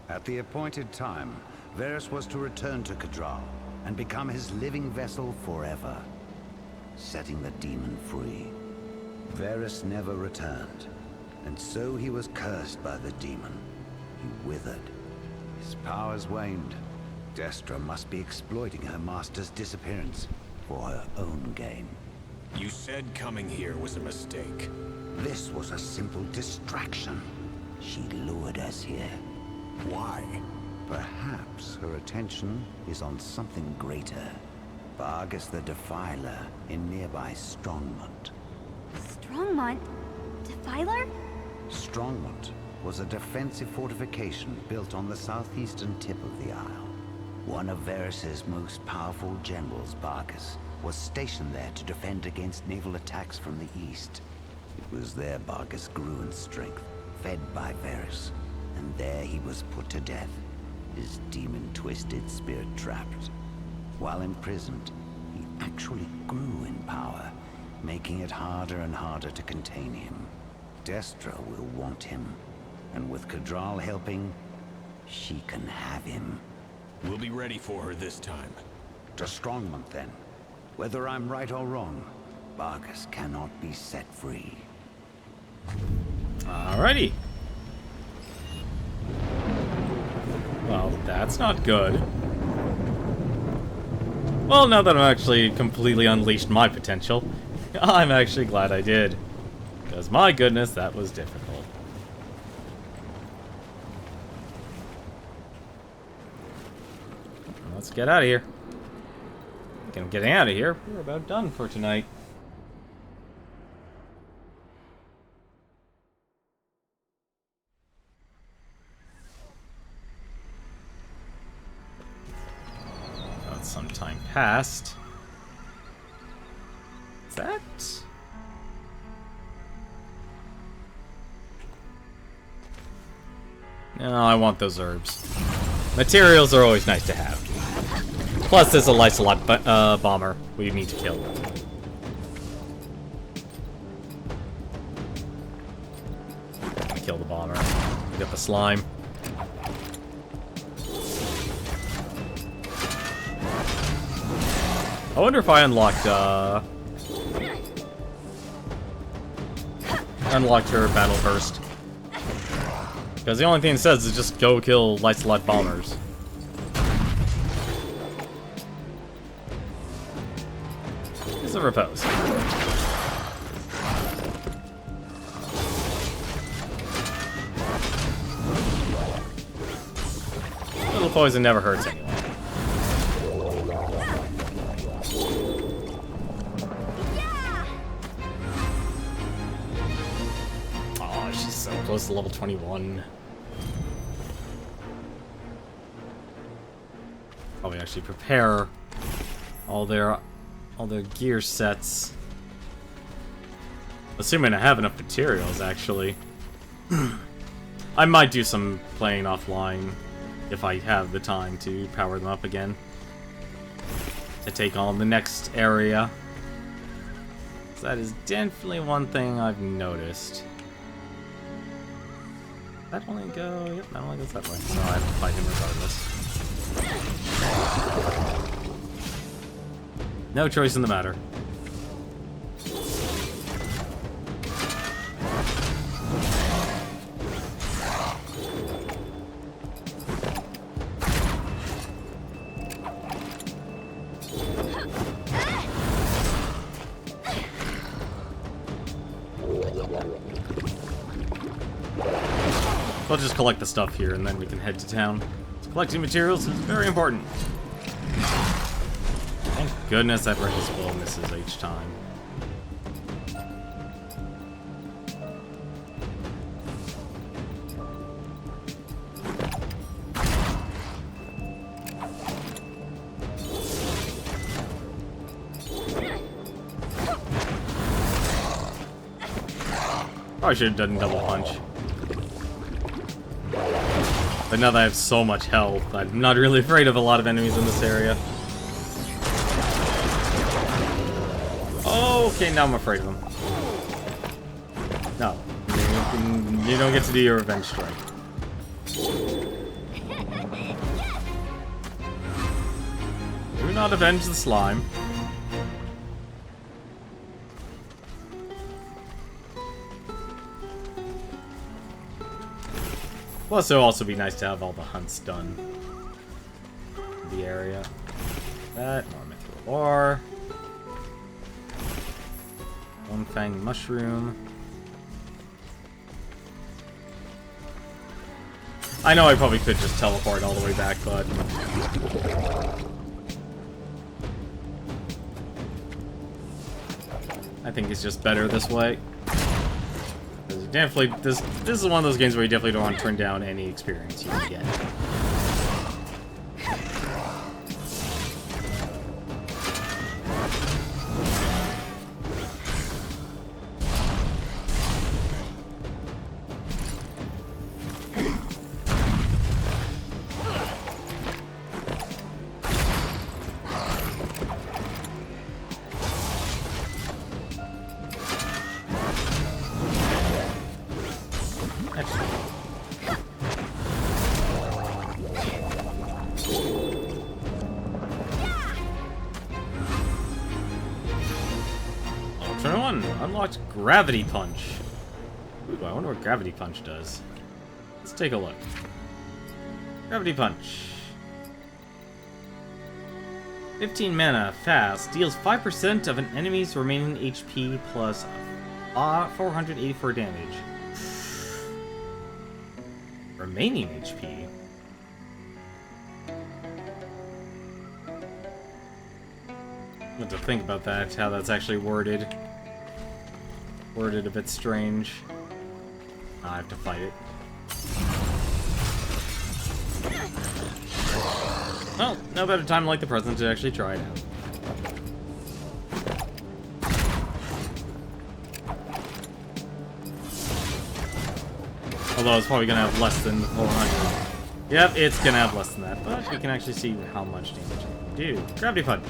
At the appointed time, Varys was to return to Kadral and become his living vessel forever, setting the demon free. Varys never returned, and so he was cursed by the demon. He withered. His powers waned. Destra must be exploiting her master's disappearance for her own gain. You said coming here was a mistake. This was a simple distraction. She lured us here. Why? Perhaps her attention is on something greater. Vargas the Defiler in nearby Strongmont. Strongmont? Defiler? Strongmont was a defensive fortification built on the southeastern tip of the isle. One of Varys' most powerful generals, Vargas, was stationed there to defend against naval attacks from the east. It was there Vargas grew in strength, fed by Varys, and there he was put to death, his demon-twisted spirit trapped. While imprisoned, he actually grew in power, making it harder and harder to contain him. Destra will want him, and with Kadral helping, she can have him. We'll be ready for her this time. To Strongmont, then. Whether I'm right or wrong, Vargas cannot be set free. Alrighty. Well, that's not good. Well, now that I've actually completely unleashed my potential, I'm actually glad I did. Because my goodness, that was difficult. Let's get out of here. Getting out of here, we're about done for tonight. Some time passed. Is that? No, I want those herbs. Materials are always nice to have. Plus, there's a Lysolot bomber we need to kill. Kill the bomber. Get the slime. I wonder if I unlocked her battle burst. Because the only thing it says is just go kill Lysolot bombers. Here's a repose. Little poison never hurts anyone. Close to level 21. Probably actually prepare all their gear sets. Assuming I have enough materials, actually. I might do some playing offline if I have the time to power them up again. To take on the next area. So that is definitely one thing I've noticed. That only go... Yep, that only goes that way. So I have to fight him regardless. No choice in the matter. I'll just collect the stuff here, and then we can head to town. Collecting materials is very important. Thank goodness that resistable misses each time. Probably should have done double punch. But now that I have so much health, I'm not really afraid of a lot of enemies in this area. Oh, okay, now I'm afraid of them. No. You don't get to do your revenge strike. Do not avenge the slime. Plus, it'll also be nice to have all the hunts done in the area. That, more mithril ore. One fang mushroom. I know I probably could just teleport all the way back, but... I think it's just better this way. Definitely, this is one of those games where you definitely don't want to turn down any experience you can get. Unlocked Gravity Punch. Ooh, I wonder what Gravity Punch does. Let's take a look. Gravity Punch. 15 mana, fast, deals 5% of an enemy's remaining HP plus 484 damage. Remaining HP? I have to think about that, how that's actually worded. Worded a bit strange. I have to fight it. Well, no better time like the present to actually try it out. Although it's probably gonna have less than 400. Yep, it's gonna have less than that, but we can actually see how much damage it can do. Gravity Punch.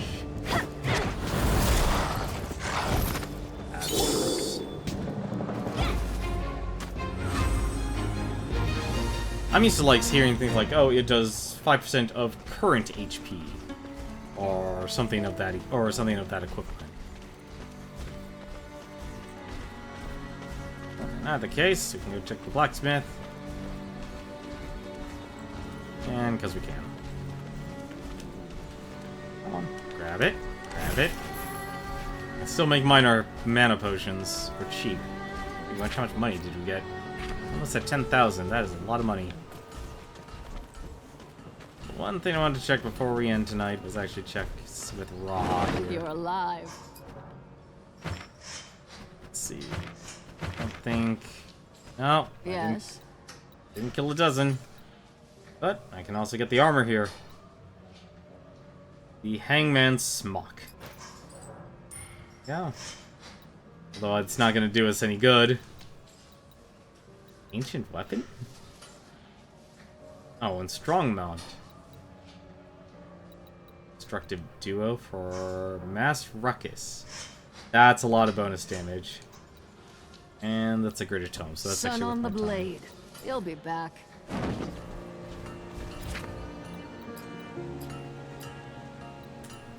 I'm used to like hearing things like, oh, it does 5% of current HP, or something of that, equivalent. Not the case. We can go check the blacksmith, and because we can. Come on, grab it, grab it. I still make minor mana potions for cheap. How much money did we get? Almost at 10,000. That is a lot of money. One thing I wanted to check before we end tonight was actually check with Raw here. You're alive. Let's see. I don't think... No. Yes. Didn't kill a dozen. But I can also get the armor here. The Hangman's Smock. Yeah. Although it's not going to do us any good. Ancient weapon? Oh, and strong mount. Destructive duo for mass ruckus. That's a lot of bonus damage. And that's a greater tome, so that's Sun actually on the worth my time. blade. You'll be back.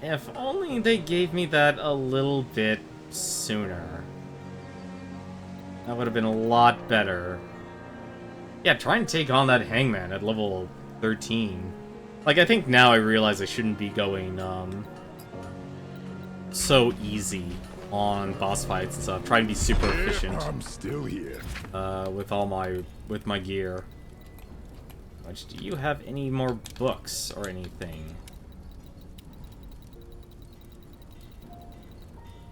If only they gave me that a little bit sooner. That would have been a lot better. Yeah, try and take on that Hangman at level 13. Like, I think now I realize I shouldn't be going, so easy on boss fights and stuff. Try and be super efficient. I'm still here. With my gear. Which, do you have any more books or anything?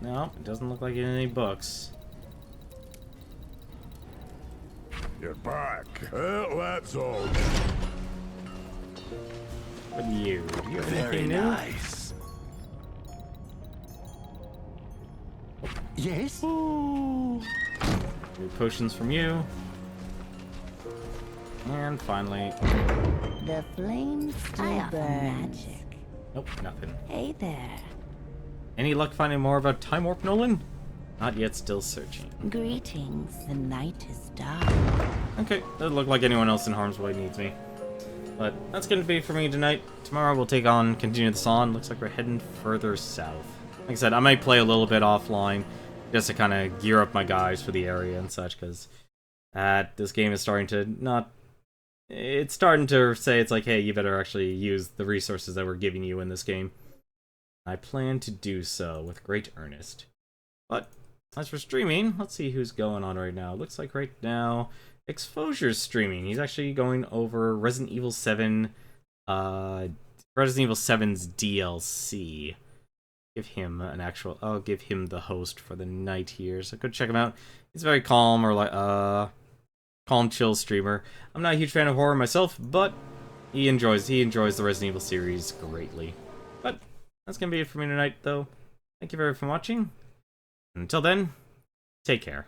No, it doesn't look like you have any books. You're back. Well, that's all. What do you? Do you have Very anything new? nice. Yes? New potions from you. And finally... The flames still burn. Nope, nothing. Hey there. Any luck finding more about Time Warp, Nolan? Not yet, still searching. Greetings. The night is dark. Okay, doesn't look like anyone else in harm's way needs me. But that's gonna be for me tonight. Tomorrow we'll continue this on. Looks like we're heading further south. Like I said, I might play a little bit offline, just to kind of gear up my guys for the area and such, because this game is starting to not... It's starting to say, it's like, hey, you better actually use the resources that we're giving you in this game. I plan to do so with great earnest. But as for streaming, let's see who's going on right now. Looks like right now, Exposure's streaming. He's actually going over Resident Evil 7, Resident Evil 7's DLC. Give him an actual... I'll give him the host for the night here, so go check him out. He's very calm, or like, calm, chill streamer. I'm not a huge fan of horror myself, but he enjoys the Resident Evil series greatly. But that's gonna be it for me tonight, though. Thank you very much for watching. Until then, take care.